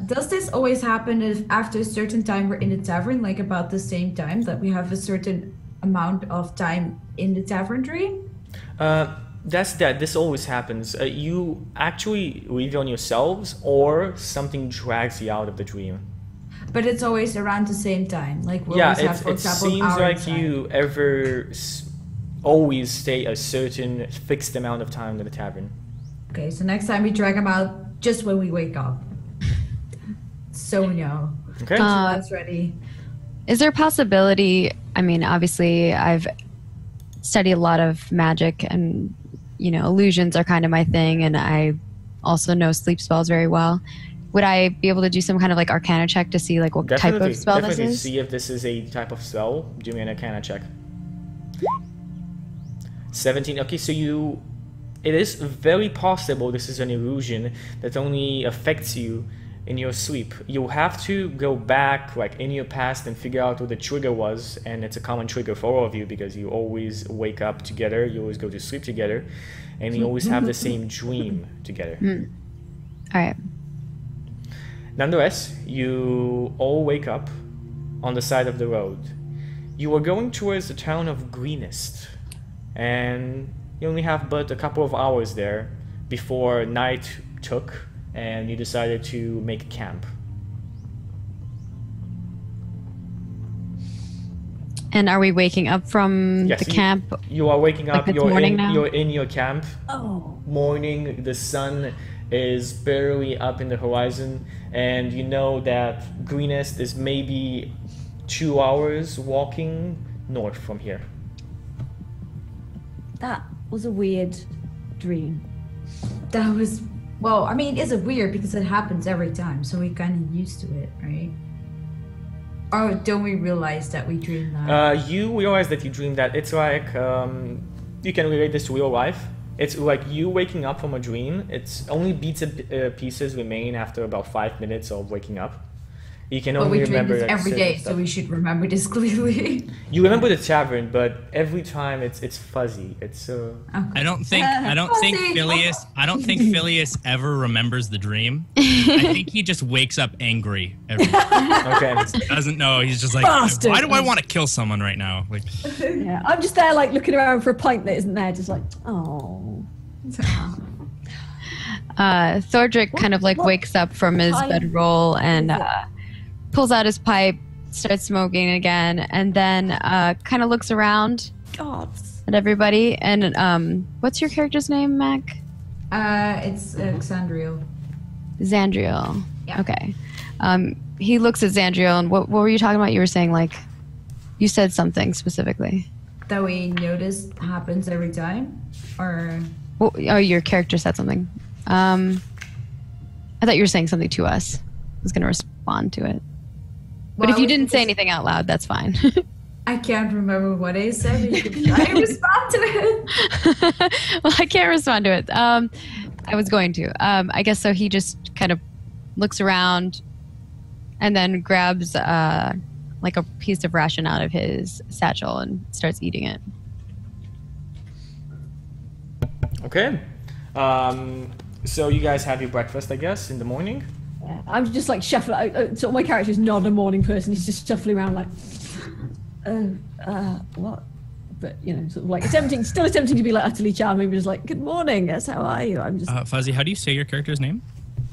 Speaker 4: Does this always happen if after a certain time we're in the tavern, like about the same time, that we have a certain amount of time in the tavern dream?
Speaker 1: This always happens. You actually leave on yourselves, or something drags you out of the dream.
Speaker 4: But it's always around the same time. Like we
Speaker 1: Yeah,
Speaker 4: always have, for
Speaker 1: it
Speaker 4: example,
Speaker 1: seems
Speaker 4: hour
Speaker 1: like
Speaker 4: time.
Speaker 1: you always stay a certain fixed amount of time in the tavern.
Speaker 4: Okay, so next time we drag him out just when we wake up. So we know.
Speaker 1: Okay.
Speaker 4: That's ready.
Speaker 5: Is there a possibility? I mean, obviously, I've studied a lot of magic, and illusions are kind of my thing, and I also know sleep spells very well. Would I be able to do some kind of like Arcana check to see like what type of spell this
Speaker 1: definitely
Speaker 5: is?
Speaker 1: see if this is a type of spell. Do me an Arcana check. 17. Okay, so it is very possible this is an illusion that only affects you in your sleep. You'll have to go back like in your past and figure out what the trigger was, and it's a common trigger for all of you because you always wake up together, you always go to sleep together, and you always have the same dream together.
Speaker 5: All right.
Speaker 1: Nonetheless, you all wake up on the side of the road. You are going towards the town of Greenest, and you only have but a couple of hours there before night took and you decided to make camp.
Speaker 5: And are we waking up from
Speaker 1: Yes,
Speaker 5: the camp?
Speaker 1: You are waking up,
Speaker 5: it's morning now?
Speaker 1: you're in your camp.
Speaker 3: Oh.
Speaker 1: Morning, the sun is barely up in the horizon, and you know that Greenest is maybe 2 hours walking north from here.
Speaker 3: That was a weird dream.
Speaker 4: That was, well, I mean, it's weird because it happens every time, so we're kind of used to it, right? Or don't we realize that we dream that?
Speaker 1: You realize that you dreamed that. It's like, you can relate this to real life. It's like you waking up from a dream. It's only bits and pieces remain after about 5 minutes of waking up. You can
Speaker 4: But
Speaker 1: only
Speaker 4: we dream
Speaker 1: remember
Speaker 4: this
Speaker 1: like,
Speaker 4: every
Speaker 1: certain
Speaker 4: day,
Speaker 1: stuff.
Speaker 4: so we should remember this clearly.
Speaker 1: You remember the tavern, but every time it's fuzzy. It's
Speaker 2: I don't think
Speaker 4: Fuzzy.
Speaker 2: Phileas ever remembers the dream. I think he just wakes up angry every
Speaker 1: okay.
Speaker 2: doesn't know. He's just like,
Speaker 3: Bastard.
Speaker 2: why do I want to kill someone right now? Like,
Speaker 3: Yeah, I'm just there like looking around for a pint that isn't there, just like, oh.
Speaker 5: Thordrick kind of like
Speaker 3: what
Speaker 5: wakes up from his
Speaker 3: time
Speaker 5: bedroll and
Speaker 3: is it?
Speaker 5: pulls out his pipe, starts smoking again, and then kind of looks around
Speaker 3: God.
Speaker 5: at everybody. And what's your character's name, Mac?
Speaker 4: It's Xandriel.
Speaker 5: Xandriel.
Speaker 4: Yeah.
Speaker 5: Okay. He looks at Xandriel, and what were you talking about? You were saying like, you said something specifically.
Speaker 4: That we notice happens every time? Or...
Speaker 5: Well, oh, your character said something. I thought you were saying something to us. I was going to respond to it. But if you didn't say anything out loud, that's fine.
Speaker 4: I can't remember what I said, but you can try to respond to it.
Speaker 5: Well, I can't respond to it. I was going to. I guess so. He just kind of looks around and then grabs like a piece of ration out of his satchel and starts eating it.
Speaker 1: Okay. So you guys have your breakfast, I guess, in the morning.
Speaker 3: Yeah, I'm just like shuffling. Sort of my character's not a morning person. He's just shuffling around like, what? But you know, sort of like still attempting to be like utterly charming, but just like, good morning. Yes, how are you? I'm just.
Speaker 2: Fuzzy, how do you say your character's name?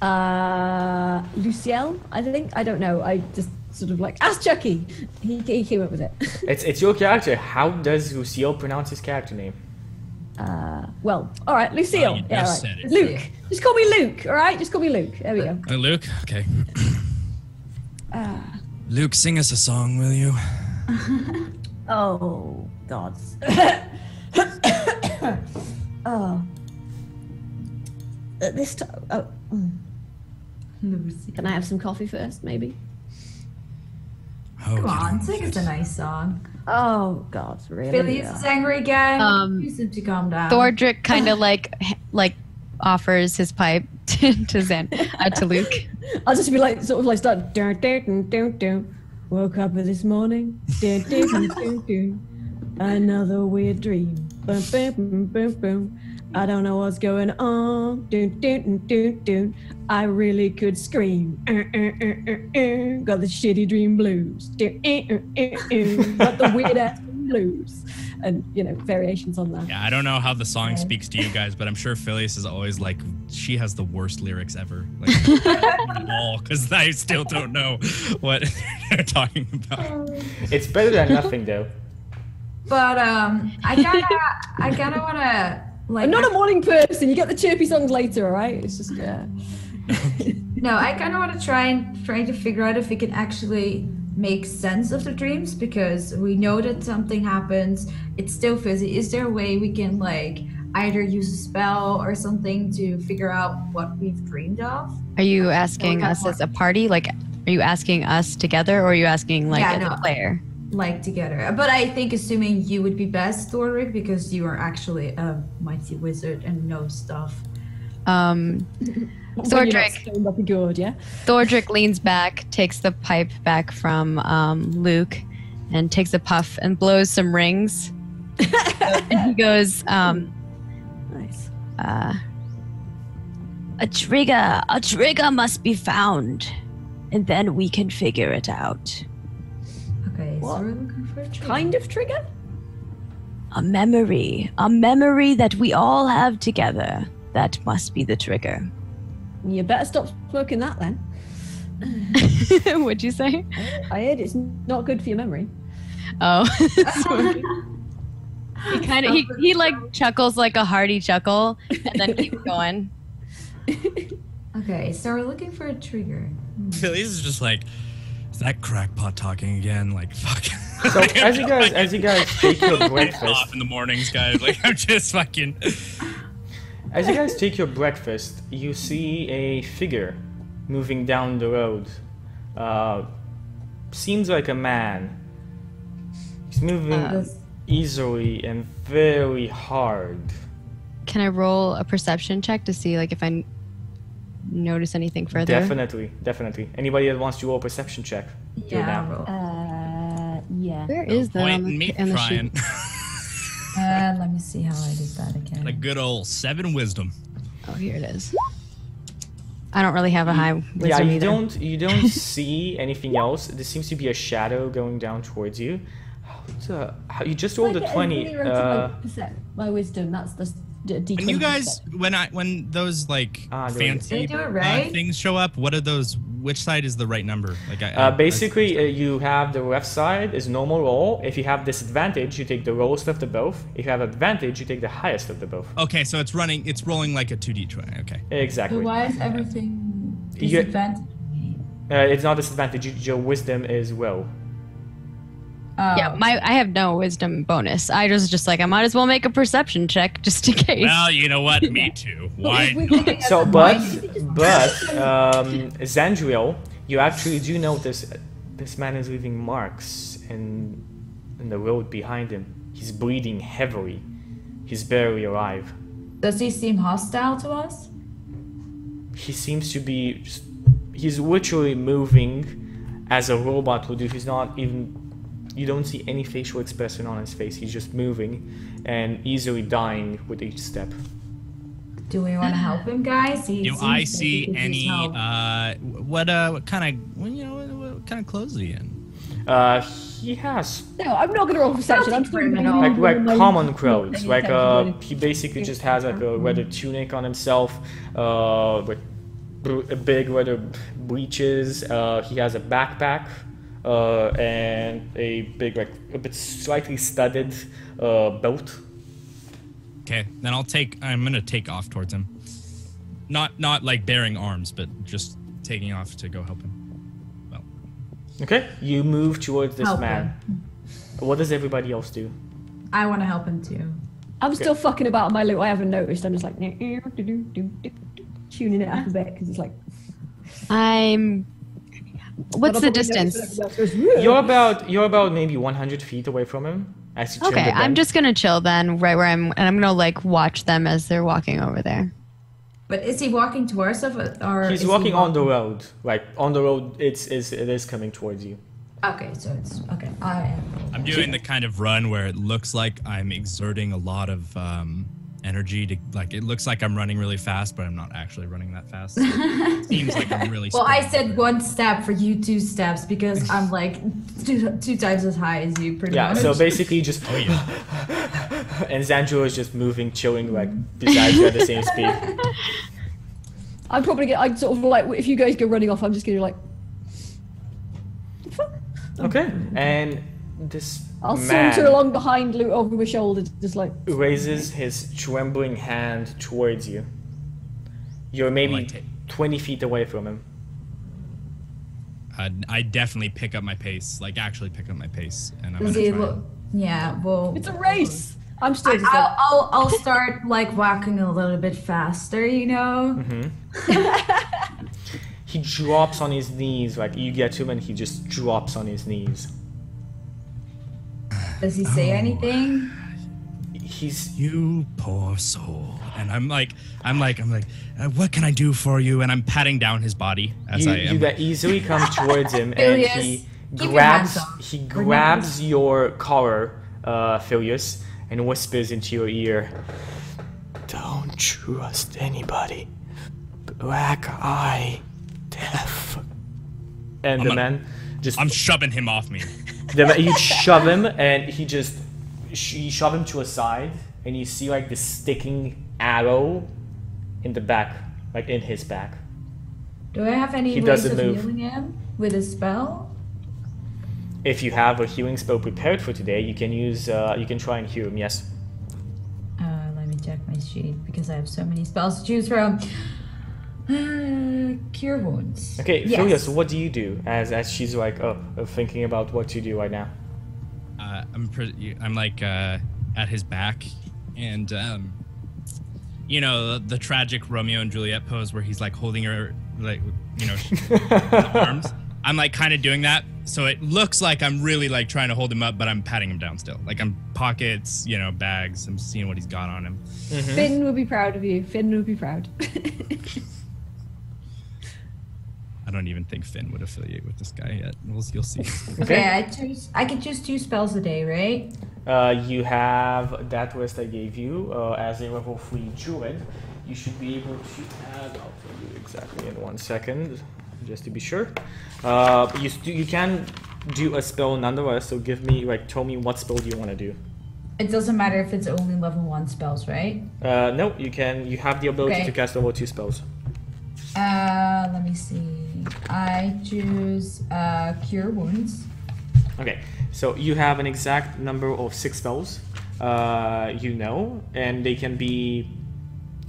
Speaker 3: Luciel, I think. I don't know. I just sort of like ask Chuky. He came up with it.
Speaker 1: It's your character. How does Lucille pronounce his character name?
Speaker 3: Well, all right, Lucille.
Speaker 2: You
Speaker 3: Yeah, all
Speaker 2: just
Speaker 3: right.
Speaker 2: said it.
Speaker 3: Luke. Just call me Luke. All right, just call me Luke. There we go.
Speaker 2: Luke? Okay. Luke, sing us a song, will you?
Speaker 3: Oh God. Oh. At this time. Oh. Can I have some coffee first, maybe?
Speaker 2: Oh,
Speaker 4: Come on,
Speaker 2: you
Speaker 4: sing us a nice song.
Speaker 3: Oh God, really?
Speaker 4: Phillies is angry again. Use him to calm down.
Speaker 5: Thordrick kind of like offers his pipe to Luke.
Speaker 3: I'll just be like, sort of like start. Dun, dun, dun, dun, dun. Woke up this morning. Dun, dun, dun, dun, dun. Another weird dream. Boom, boom, boom, boom, boom. I don't know what's going on. Dun, dun, dun, dun, dun. I really could scream. Got the shitty dream blues. Got the weird ass blues. And, you know, variations on that.
Speaker 2: Yeah, I don't know how the song speaks to you guys, but I'm sure Phileas is always like, she has the worst lyrics ever. Like, because I still don't know what they're talking about.
Speaker 1: It's better than nothing, though.
Speaker 4: But I kind of want to like.
Speaker 3: I'm not a morning person. You get the chirpy songs later, all right? It's just
Speaker 4: No, I kind of want to try to figure out if we can actually make sense of the dreams, because we know that something happens. It's still fuzzy. Is there a way we can like either use a spell or something to figure out what we've dreamed of?
Speaker 5: Are you asking us as a party? Like, are you asking us together, or are you asking like as a player?
Speaker 4: Like together. But I think assuming you would be best, Thorrick, because you are actually a mighty wizard and know stuff.
Speaker 5: Thordrick,
Speaker 3: good, yeah?
Speaker 5: Thordrick leans back, takes the pipe back from Luke, and takes a puff and blows some rings. And he goes,
Speaker 3: Nice.
Speaker 5: a trigger must be found, and then we can figure it out.
Speaker 4: Okay,
Speaker 3: What?
Speaker 4: so we're looking for a trigger.
Speaker 3: Kind of trigger?
Speaker 5: A memory that we all have together. That must be the trigger.
Speaker 3: You better stop smoking that then.
Speaker 5: What'd you say?
Speaker 3: I heard it's not good for your memory.
Speaker 5: Oh. he like chuckles like a hearty chuckle and then keeps going.
Speaker 4: Okay, so we're looking for a trigger.
Speaker 2: Phileas is just like, is that crackpot talking again? Like, fuck.
Speaker 1: So as you guys take your breakfast,
Speaker 2: off in the mornings, guys. Like, I'm just fucking.
Speaker 1: as you guys take your breakfast, you see a figure moving down the road. Seems like a man. He's moving easily and very hard.
Speaker 5: Can I roll a perception check to see like if I notice anything further?
Speaker 1: Definitely. Anybody that wants to roll a perception check, do it
Speaker 4: Yeah,
Speaker 1: now.
Speaker 3: Yeah.
Speaker 5: Where is that on
Speaker 2: Pointing me,
Speaker 5: the
Speaker 2: trying.
Speaker 5: sheet?
Speaker 4: Let me see how I did that again.
Speaker 2: A good old 7 wisdom.
Speaker 5: Oh, here it is. I don't really have a high wisdom
Speaker 1: Yeah,
Speaker 5: either.
Speaker 1: you don't see anything else. There seems to be a shadow going down towards you. How you just rolled a 20.
Speaker 3: My wisdom, that's the D20.
Speaker 2: When you guys, when those like fancy
Speaker 4: They do it right?
Speaker 2: things show up, what are those? Which side is the right number? Like,
Speaker 1: basically, you have the left side is normal roll. If you have disadvantage, you take the lowest of the both. If you have advantage, you take the highest of the both.
Speaker 2: Okay, so it's rolling like a 2d20. Okay.
Speaker 1: Exactly.
Speaker 4: So why is everything
Speaker 1: You-
Speaker 4: disadvantage?
Speaker 1: It's not disadvantage. Your wisdom is well.
Speaker 5: Yeah, I have no wisdom bonus. I was just like, I might as well make a perception check just in case.
Speaker 2: Well, you know what? Me too. Why?
Speaker 1: So, but Zandriel, you actually do notice this man is leaving marks in the road behind him. He's bleeding heavily. He's barely alive.
Speaker 4: Does he seem hostile to us?
Speaker 1: He seems to be. He's literally moving as a robot would do. He's not even. You don't see any facial expression on his face. He's just moving and easily dying with each step.
Speaker 4: Do we want to help him, guys?
Speaker 2: Do I see any? What kind of clothes are you in?
Speaker 1: He has
Speaker 3: No, I'm not gonna roll perception. I'm still gonna
Speaker 1: like common clothes. Like he basically just has like a leather tunic on himself, with a big leather breeches. He has a backpack, and a big like a bit slightly studded belt.
Speaker 2: Okay, then I'm gonna take off towards him. Not like bearing arms, but just taking off to go help him. Well.
Speaker 1: Okay, you move towards this man. What does everybody else do?
Speaker 4: I want to help him too.
Speaker 3: I'm still fucking about on my loot. I haven't noticed. I'm just like tuning it up a bit because it's like.
Speaker 5: What's the distance?
Speaker 1: You're about maybe 100 feet away from him. As you
Speaker 5: Okay, I'm just gonna chill then, right where I'm, and I'm gonna like watch them as they're walking over there.
Speaker 4: But is he walking towards us, or
Speaker 1: he's walking on the road? Like on the road, it is coming towards you.
Speaker 4: Okay, so it's okay.
Speaker 2: I'm doing the kind of run where it looks like I'm exerting a lot of energy to like. It looks like I'm running really fast, but I'm not actually running that fast. So it seems like I'm really.
Speaker 4: Well, I said 1 step for you, 2 steps because I'm like two times as high as you, pretty much.
Speaker 1: Yeah. So basically, just and Xandro is just moving, chilling, like beside you at the same speed.
Speaker 3: I'm probably I'd sort of like if you guys go running off, I'm just gonna like.
Speaker 1: Okay, and this
Speaker 3: I'll
Speaker 1: man
Speaker 3: saunter along behind, loot over my shoulder, just like
Speaker 1: raises his trembling hand towards you. You're maybe 20 feet away from him.
Speaker 2: I definitely pick up my pace, like actually pick up my pace, and I'm
Speaker 4: Does
Speaker 2: gonna
Speaker 4: he
Speaker 2: try.
Speaker 4: look? Yeah, well.
Speaker 3: it's a race. I'm still just like,
Speaker 4: I'll start like walking a little bit faster, you know.
Speaker 1: He drops on his knees, like you get to him and he just drops on his knees.
Speaker 4: Does he say anything?
Speaker 1: He's
Speaker 2: You poor soul, and I'm like, what can I do for you? And I'm patting down his body as
Speaker 1: you that easily come towards him and
Speaker 4: Phileas,
Speaker 1: he
Speaker 4: keep your hands
Speaker 1: grabs
Speaker 4: up.
Speaker 1: your collar, Phileas, and whispers into your ear, "Don't trust anybody. Black eye, death." And the man just
Speaker 2: I'm shoving him off me.
Speaker 1: you shove him, and you shove him to a side, and you see like this sticking arrow in the back, like in his back.
Speaker 4: Do I have any
Speaker 1: He
Speaker 4: ways
Speaker 1: doesn't
Speaker 4: of
Speaker 1: move.
Speaker 4: healing him with a spell?
Speaker 1: If you have a healing spell prepared for today, you can use. You can try and heal him. Yes.
Speaker 4: Let me check my sheet because I have so many spells to choose from. Cure wounds.
Speaker 1: Okay,
Speaker 4: Yes.
Speaker 1: Phileas, what do you do as she's like thinking about what to do right now?
Speaker 2: I'm like at his back, and you know the tragic Romeo and Juliet pose where he's like holding her like in the arms. I'm like kind of doing that, so it looks like I'm really like trying to hold him up, but I'm patting him down still. Like I'm pockets, bags. I'm seeing what he's got on him.
Speaker 3: Finn will be proud of you. Finn will be proud.
Speaker 2: I don't even think Finn would affiliate with this guy yet. You'll see.
Speaker 4: Okay, I can choose 2 spells a day, right?
Speaker 1: You have that list I gave you as a level 3 druid. You should be able to add. I'll tell you exactly in 1 second, just to be sure. You can do a spell nonetheless. So tell me what spell do you want to do.
Speaker 4: It doesn't matter if it's only level 1 spells, right?
Speaker 1: No, you can. You have the ability
Speaker 4: Okay.
Speaker 1: to cast level 2 spells.
Speaker 4: Let me see. I choose Cure Wounds.
Speaker 1: Okay, so you have an exact number of 6 spells, and they can be.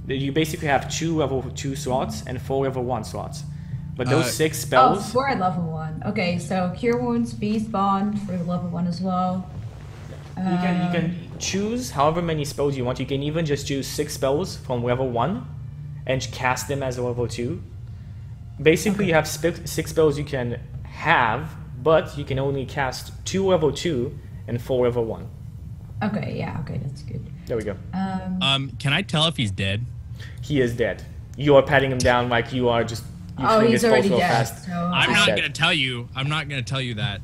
Speaker 1: You basically have 2 level 2 slots and 4 level 1 slots. But those 6 spells.
Speaker 4: 4 at level 1. Okay, so Cure Wounds, Beast Bond for level 1 as well.
Speaker 1: You can choose however many spells you want. You can even just choose 6 spells from level 1 and cast them as a level 2. Basically, you have 6 spells you can have, but you can only cast 2 level 2 and 4 level 1.
Speaker 4: Okay, yeah, okay, that's good.
Speaker 1: There we go.
Speaker 2: Can I tell if he's dead?
Speaker 1: He is dead. You are patting him down like you are just You
Speaker 4: Oh,
Speaker 1: fling
Speaker 4: he's
Speaker 1: this
Speaker 4: already
Speaker 1: pulse real
Speaker 4: dead.
Speaker 1: fast.
Speaker 4: So
Speaker 2: I'm
Speaker 1: He's
Speaker 2: not
Speaker 1: dead.
Speaker 2: gonna tell you. I'm not gonna tell you that.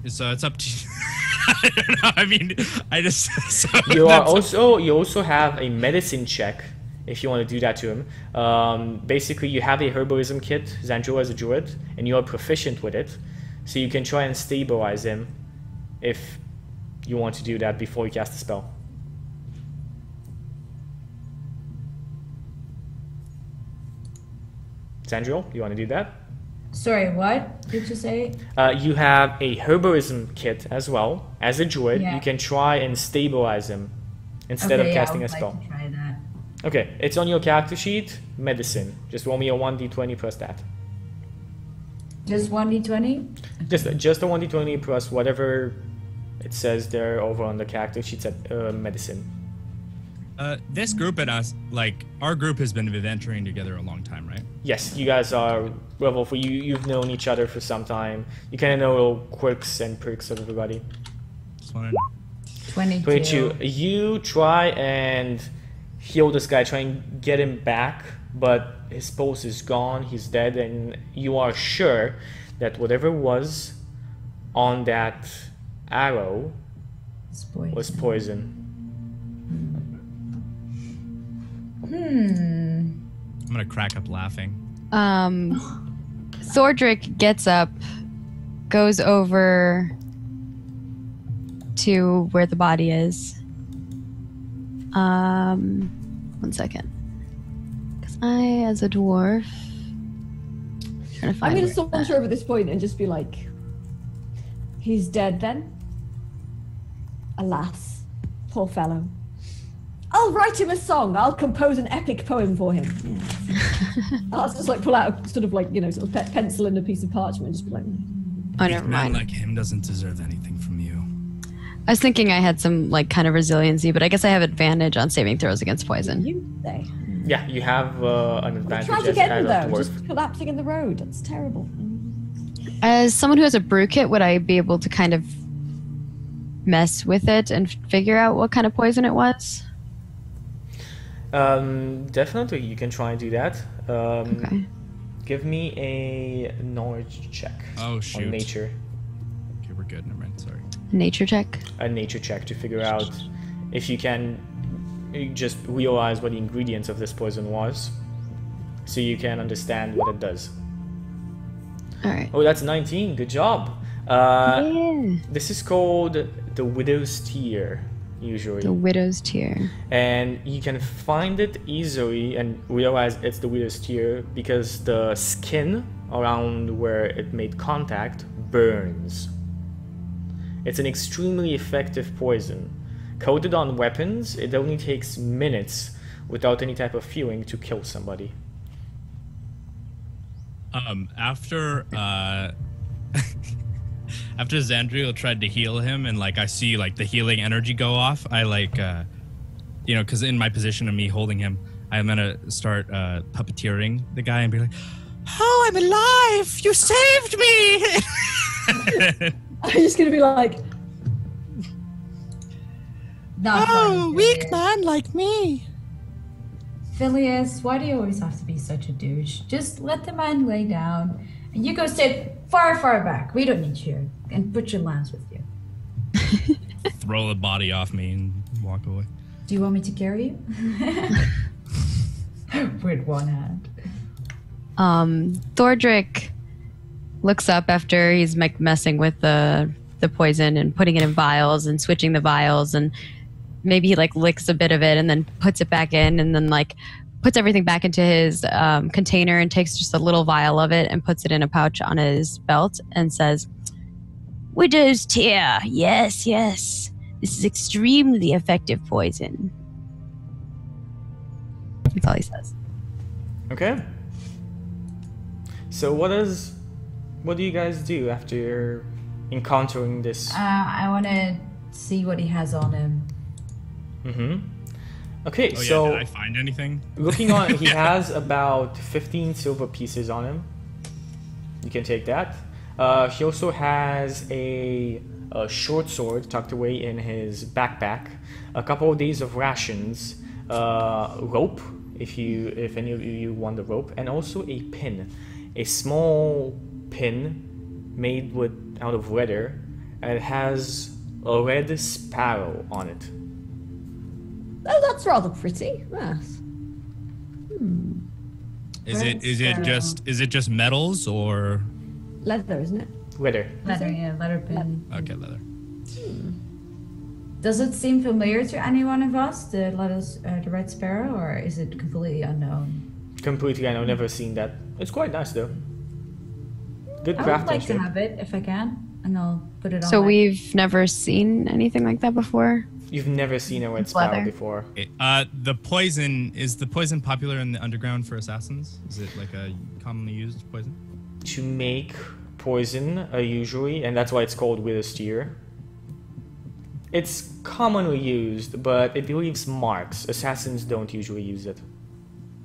Speaker 2: So it's up to you. I don't know. I mean, I just. So
Speaker 1: You are
Speaker 2: that's-
Speaker 1: you also have a medicine check if you want to do that to him. Basically, you have a herbalism kit. Xandro is a druid, and you are proficient with it, so you can try and stabilize him if you want to do that before you cast the spell. Xandro, you want to do that?
Speaker 4: sorry, what did you say?
Speaker 1: You have a herbalism kit as well. As a druid,
Speaker 4: Yeah.
Speaker 1: you can try and stabilize him instead
Speaker 4: Okay,
Speaker 1: of
Speaker 4: yeah,
Speaker 1: casting
Speaker 4: I
Speaker 1: a
Speaker 4: would
Speaker 1: spell.
Speaker 4: like to try that.
Speaker 1: Okay, it's on your character sheet. Medicine. Just roll me a 1d20 plus that.
Speaker 4: Just 1d20?
Speaker 1: Just a 1d20 plus whatever it says there over on the character sheet at medicine.
Speaker 2: This group and us, like our group, has been adventuring together a long time, right?
Speaker 1: Yes, you guys are level for you. You've known each other for some time. You kind of know little quirks and perks of everybody.
Speaker 2: Just wanna know.
Speaker 4: 22.
Speaker 1: 22. You try and heal this guy, try and get him back, but his pulse is gone. He's dead, and you are sure that whatever was on that arrow
Speaker 4: It's poison.
Speaker 1: was poison.
Speaker 2: I'm gonna crack up laughing.
Speaker 5: Thordrick gets up, goes over to where the body is. 1 second. Because I, as a dwarf, trying to
Speaker 3: I'm
Speaker 5: find.
Speaker 3: gonna
Speaker 5: where-
Speaker 3: saunter over this point and just be like, he's dead then? Alas, poor fellow. I'll write him a song. I'll compose an epic poem for him. Yes. I'll just like pull out a sort of like, you know, sort of pencil and a piece of parchment and just be like,
Speaker 5: Oh, never
Speaker 2: A man
Speaker 5: mind.
Speaker 2: like him doesn't deserve anything from you.
Speaker 5: I was thinking I had some like kind of resiliency, but I guess I have advantage on saving throws against poison.
Speaker 3: you say.
Speaker 1: Yeah, you have an advantage
Speaker 3: Try to
Speaker 1: as
Speaker 3: get
Speaker 1: a
Speaker 3: him though,
Speaker 1: dwarf.
Speaker 3: just collapsing in the road. That's terrible.
Speaker 5: As someone who has a brew kit, would I be able to kind of mess with it and figure out what kind of poison it was?
Speaker 1: Definitely, you can try and do that.
Speaker 5: Okay.
Speaker 1: Give me a knowledge check.
Speaker 2: Oh, shoot.
Speaker 1: On nature.
Speaker 2: Okay, we're good. Never mind. Sorry.
Speaker 5: Nature check.
Speaker 1: A nature check to figure out if you can just realize what the ingredients of this poison was, so you can understand what it does.
Speaker 5: All right.
Speaker 1: Oh, that's 19. Good job.
Speaker 5: Yeah.
Speaker 1: This is called the Widow's Tear, usually.
Speaker 5: The widow's tear.
Speaker 1: And you can find it easily and realize it's the Widow's Tear because the skin around where it made contact burns. It's an extremely effective poison. Coated on weapons, it only takes minutes without any type of feeling to kill somebody.
Speaker 2: After after Xandriel tried to heal him, and like I see like the healing energy go off, I like you know, because in my position of me holding him, I'm gonna start puppeteering the guy and be like, "Oh, I'm alive! You saved me!"
Speaker 3: I'm just gonna be like,
Speaker 4: Not funny, Phileas.
Speaker 2: man like me.
Speaker 4: Phileas, why do you always have to be such a douche? Just let the man lay down, and you go sit far, far back. We don't need you here. And put your lance with you.
Speaker 2: Throw the body off me and walk away.
Speaker 4: Do you want me to carry you? With one hand.
Speaker 5: Thordrick looks up after he's like messing with the poison and putting it in vials and switching the vials, and maybe he like licks a bit of it and then puts it back in and then like puts everything back into his container and takes just a little vial of it and puts it in a pouch on his belt and says, "Widow's tear, yes, yes. This is extremely effective poison." That's all he says.
Speaker 1: Okay. So what do you guys do after encountering this?
Speaker 4: I want to see what he has on him.
Speaker 1: Okay,
Speaker 2: Oh
Speaker 1: so
Speaker 2: yeah, did I find anything?
Speaker 1: looking on, he has about 15 silver pieces on him. You can take that. He also has a short sword tucked away in his backpack, a couple of days of rations, rope, if any of you want the rope, and also a pin, a small pin made out of leather, and it has a red sparrow on it.
Speaker 3: Oh, that's rather pretty. Yes.
Speaker 2: Is it just metals or
Speaker 3: Leather, isn't it?
Speaker 1: Leather.
Speaker 4: Leather, yeah, leather pin.
Speaker 2: okay, leather?
Speaker 4: Does it seem familiar to any one of us, the red sparrow, or is it completely unknown?
Speaker 1: Completely, I've never seen that. It's quite nice though. Good
Speaker 4: I would like to
Speaker 1: craftsmanship.
Speaker 4: have it if I can, and I'll put it on.
Speaker 5: So
Speaker 4: my-
Speaker 5: we've never seen anything like that before.
Speaker 1: You've never seen a red sparrow
Speaker 5: Leather.
Speaker 1: before.
Speaker 2: The poison popular in the underground for assassins? Is it like a commonly used poison?
Speaker 1: To make poison, usually, and that's why it's called with a steer. It's commonly used, but it leaves marks. Assassins don't usually use it.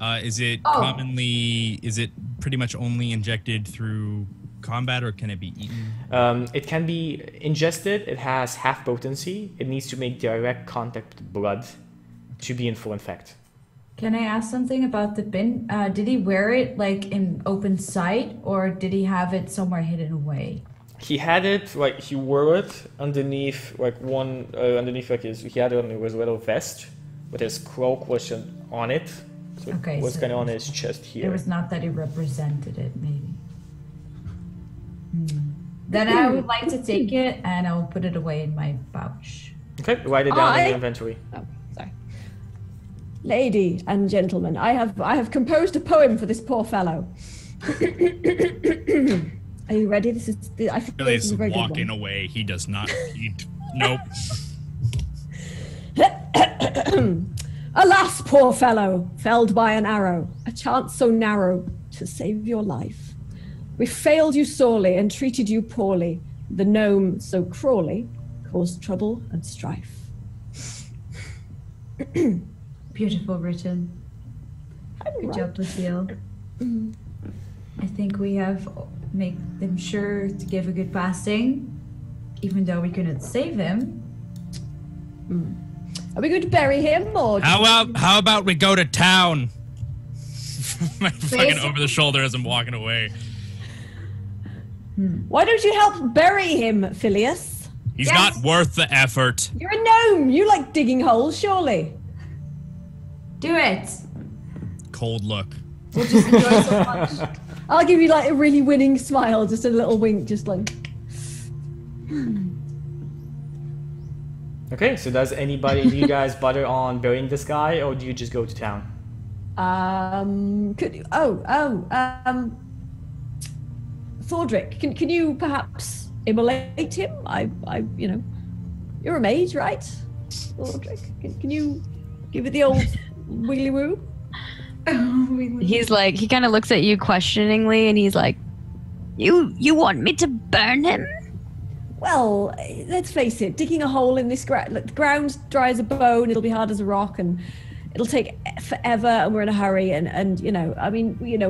Speaker 2: Is it pretty much only injected through combat, or can it be eaten?
Speaker 1: It can be ingested. It has half potency. It needs to make direct contact with blood to be in full effect.
Speaker 4: Can I ask something about the pin? Did he wear it like in open sight, or did he have it somewhere hidden away?
Speaker 1: He had it like he wore it underneath like he had it on his little vest, but his cloak was on it. So
Speaker 4: Okay,
Speaker 1: it was
Speaker 4: so
Speaker 1: kind of on his chest here.
Speaker 4: It was not that he represented it, maybe. Then I would like to take it and I'll put it away in my pouch.
Speaker 1: Okay, write it down in your inventory.
Speaker 3: Oh, sorry. Lady and gentlemen, I have composed a poem for this poor fellow. Are you ready? This is. I feel
Speaker 2: Really,
Speaker 3: this is
Speaker 2: is
Speaker 3: a very good
Speaker 2: walking
Speaker 3: one.
Speaker 2: away. He does not. Nope.
Speaker 3: Alas, poor fellow, felled by an arrow, a chance so narrow to save your life. We failed you sorely and treated you poorly. The gnome so cruelly caused trouble and strife.
Speaker 4: Beautiful written. Good job, Lucille. I think we have made them sure to give a good passing, even though we couldn't save him.
Speaker 3: Are we going to bury him or?
Speaker 2: How about we go to town? My fucking over the shoulder as I'm walking away.
Speaker 3: Why don't you help bury him, Phileas?
Speaker 2: He's
Speaker 4: Yes.
Speaker 2: not worth the effort.
Speaker 3: You're a gnome. You like digging holes, surely.
Speaker 4: Do it!
Speaker 2: Cold look.
Speaker 4: We'll just enjoy so much.
Speaker 3: I'll give you like a really winning smile, just a little wink, just like.
Speaker 1: Okay, so do you guys bother on burying this guy, or do you just go to town?
Speaker 3: Could you, Thordrick, can you perhaps immolate him? You're a mage, right? Thordrick, can you give it the old wiggly woo?
Speaker 5: He's like, he kind of looks at you questioningly, and he's like, "You want me to burn him?"
Speaker 3: Well, let's face it, digging a hole in this ground, the ground's dry as a bone, it'll be hard as a rock, and it'll take forever, and we're in a hurry, and we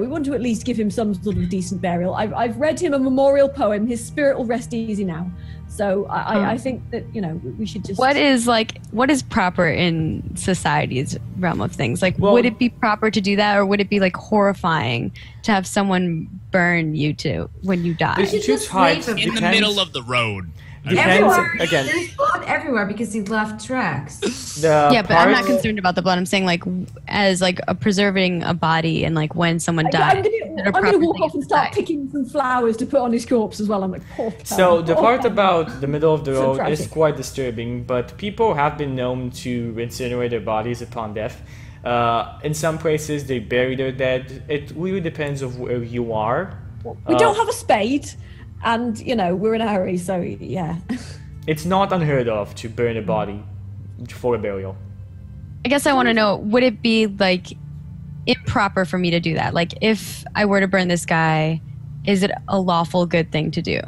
Speaker 3: want to at least give him some sort of decent burial. I've read him a memorial poem. His spirit will rest easy now. So I think that, we should just...
Speaker 5: What is proper in society's realm of things? Like,
Speaker 1: Well-
Speaker 5: would it be proper to do that, or would it be like horrifying to have someone burn you when you die?
Speaker 1: There's two
Speaker 4: just
Speaker 1: types.
Speaker 4: leave him.
Speaker 2: In the middle of the road.
Speaker 1: Depends,
Speaker 4: Everywhere.
Speaker 1: again.
Speaker 4: There's blood everywhere because he left tracks.
Speaker 5: Yeah, but I'm not concerned about the blood. I'm saying like as like preserving a body, and like when someone dies.
Speaker 3: I'm going to walk off and start picking some flowers to put on his corpse as well. I'm like, poor fellow.
Speaker 1: So the
Speaker 3: Poor
Speaker 1: part
Speaker 3: fellow.
Speaker 1: about the middle of the
Speaker 3: So
Speaker 1: road is
Speaker 3: tragic.
Speaker 1: quite disturbing, but people have been known to incinerate their bodies upon death. In some places, they bury their dead. It really depends of where you are.
Speaker 3: We don't have a spade, and, we're in a hurry, so yeah.
Speaker 1: It's not unheard of to burn a body for a burial.
Speaker 5: I guess I want to know, would it be like improper for me to do that? Like, if I were to burn this guy, is it a lawful good thing to do?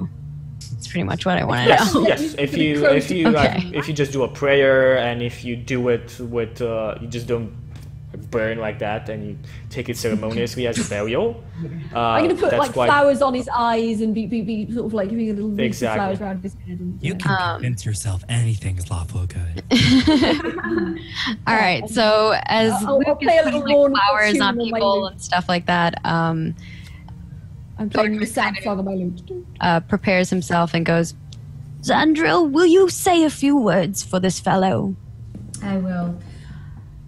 Speaker 5: That's pretty much what I want to
Speaker 1: Yes,
Speaker 5: know.
Speaker 1: yes. If you
Speaker 5: Okay.
Speaker 1: if you just do a prayer, and if you do it with you just don't burn like that, and you take it ceremoniously as a burial.
Speaker 3: I'm gonna put
Speaker 1: that's
Speaker 3: like
Speaker 1: quite-
Speaker 3: flowers on his eyes and be sort of like giving a little wreath of
Speaker 1: Exactly.
Speaker 3: flowers around his head. And,
Speaker 2: You can convince yourself anything is lawful good.
Speaker 5: All right. So as
Speaker 3: I'll
Speaker 5: Luke
Speaker 3: play
Speaker 5: is
Speaker 3: a little
Speaker 5: putting,
Speaker 3: horn
Speaker 5: like, flowers
Speaker 3: tune
Speaker 5: on
Speaker 3: on my
Speaker 5: people
Speaker 3: lute.
Speaker 5: and stuff like that,
Speaker 3: I'm playing the sad
Speaker 5: Kind
Speaker 3: song on my lute.
Speaker 5: prepares himself and goes, Zandril, will you say a few words for this fellow?
Speaker 4: I will.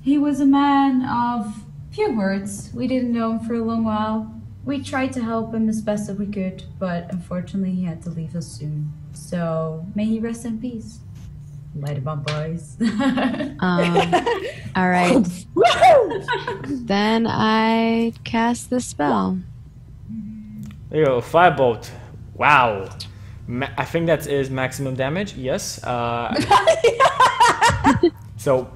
Speaker 4: He was a man of few words. We didn't know him for a long while. We tried to help him as best as we could, but unfortunately he had to leave us soon. So may he rest in peace. Light him up, boys.
Speaker 5: All right. Then I cast the spell.
Speaker 1: There you go, firebolt. Wow. I think that is maximum damage. Yes. So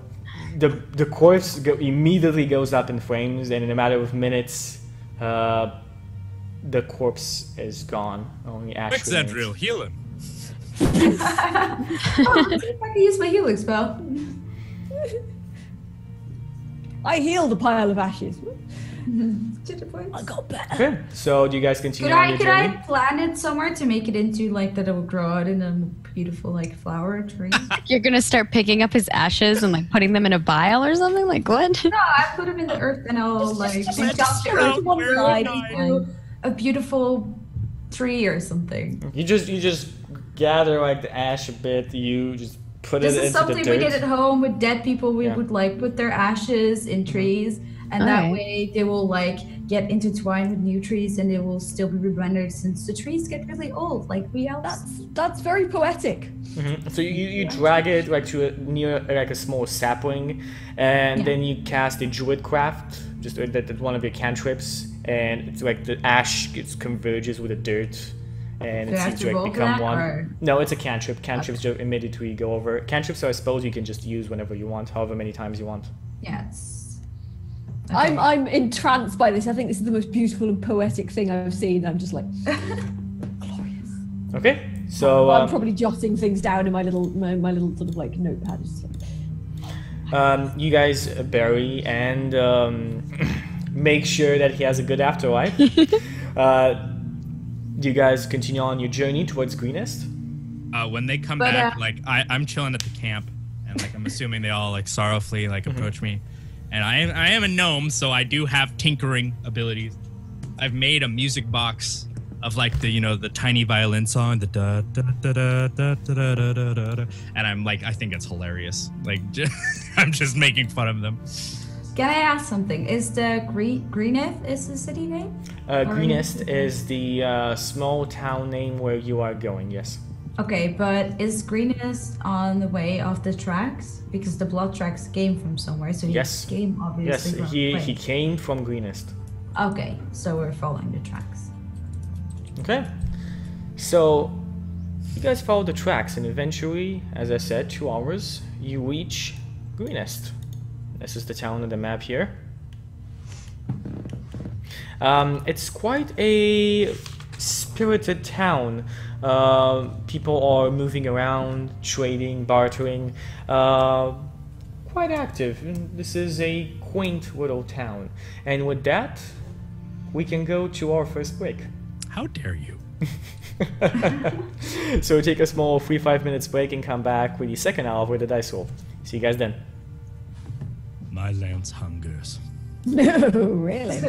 Speaker 1: the corpse immediately goes up in flames, and in a matter of minutes, the corpse is gone. Only ash
Speaker 2: Quick,
Speaker 1: remains.
Speaker 2: Zandril, heal him.
Speaker 4: Oh, let's see if I can use my healing spell.
Speaker 3: I healed a pile of ashes.
Speaker 4: I
Speaker 3: got better.
Speaker 1: Okay, so do you guys continue
Speaker 4: Could
Speaker 1: on
Speaker 4: I
Speaker 1: your
Speaker 4: could
Speaker 1: journey?
Speaker 4: I plant it somewhere to make it into like that it will grow out in a beautiful like flower tree?
Speaker 5: You're gonna start picking up his ashes and like putting them in a vial or something? Like what?
Speaker 4: No, I put them in the earth and I'll like
Speaker 3: just
Speaker 4: dump the
Speaker 3: throw
Speaker 4: earth
Speaker 3: it to one side.
Speaker 4: into a beautiful tree or something.
Speaker 1: You just gather like the ash a bit. You just put
Speaker 4: This
Speaker 1: it
Speaker 4: is
Speaker 1: into the
Speaker 4: something
Speaker 1: dirt.
Speaker 4: we did at home with dead people. We
Speaker 1: Yeah.
Speaker 4: would like put their ashes in trees, and that
Speaker 5: Alright.
Speaker 4: way they will like get intertwined with new trees, and they will still be rendered since the trees get really old, like we elves.
Speaker 3: That's very poetic.
Speaker 1: So you drag it like to near like a small sapling, and
Speaker 4: Yeah.
Speaker 1: then you cast a druid craft, just that one of your cantrips, and it's like the ash converges with the dirt, and
Speaker 4: Do
Speaker 1: it
Speaker 4: I have
Speaker 1: seems
Speaker 4: to
Speaker 1: to
Speaker 4: roll
Speaker 1: like
Speaker 4: for
Speaker 1: become
Speaker 4: that,
Speaker 1: one.
Speaker 4: or-
Speaker 1: No, it's a cantrip. Cantrips just immediately go over. Cantrips are spells you can just use whenever you want, however many times you want.
Speaker 4: Yeah, it's.
Speaker 3: I'm entranced by this. I think this is the most beautiful and poetic thing I've seen. I'm just like glorious.
Speaker 1: Okay, so
Speaker 3: I'm probably jotting things down in my little sort of like notepad. Just like,
Speaker 1: you guys bury and make sure that he has a good afterlife. Do you guys continue on your journey towards Greenest?
Speaker 2: When they come
Speaker 4: But,
Speaker 2: back, like I'm chilling at the camp, and like I'm assuming they all like sorrowfully like approach me, and I am a gnome, so I do have tinkering abilities. I've made a music box of like the tiny violin song, the da da da da da da da da da da, and I'm like I think it's hilarious. Like I'm just making fun of them.
Speaker 4: Can I ask something? Is the Greeneth is the city name?
Speaker 1: Greenest is the small town name where you are going, yes.
Speaker 4: Okay, but is Greenest on the way of the tracks? Because the blood tracks came from somewhere, so he
Speaker 1: Yes.
Speaker 4: came
Speaker 1: Yes,
Speaker 4: obviously from
Speaker 1: he
Speaker 4: Wait.
Speaker 1: came from Greenest.
Speaker 4: Okay, so we're following the tracks.
Speaker 1: Okay. So you guys follow the tracks, and eventually, as I said, 2 hours, you reach Greenest. This is the town on the map here. It's quite a spirited town. People are moving around, trading, bartering, quite active. This is a quaint little town. And with that, we can go to our first break.
Speaker 2: How dare you?
Speaker 1: So take a small 3-5 minutes break and come back with the second hour with the dice roll. See you guys then.
Speaker 2: My lance hungers.
Speaker 3: no, really.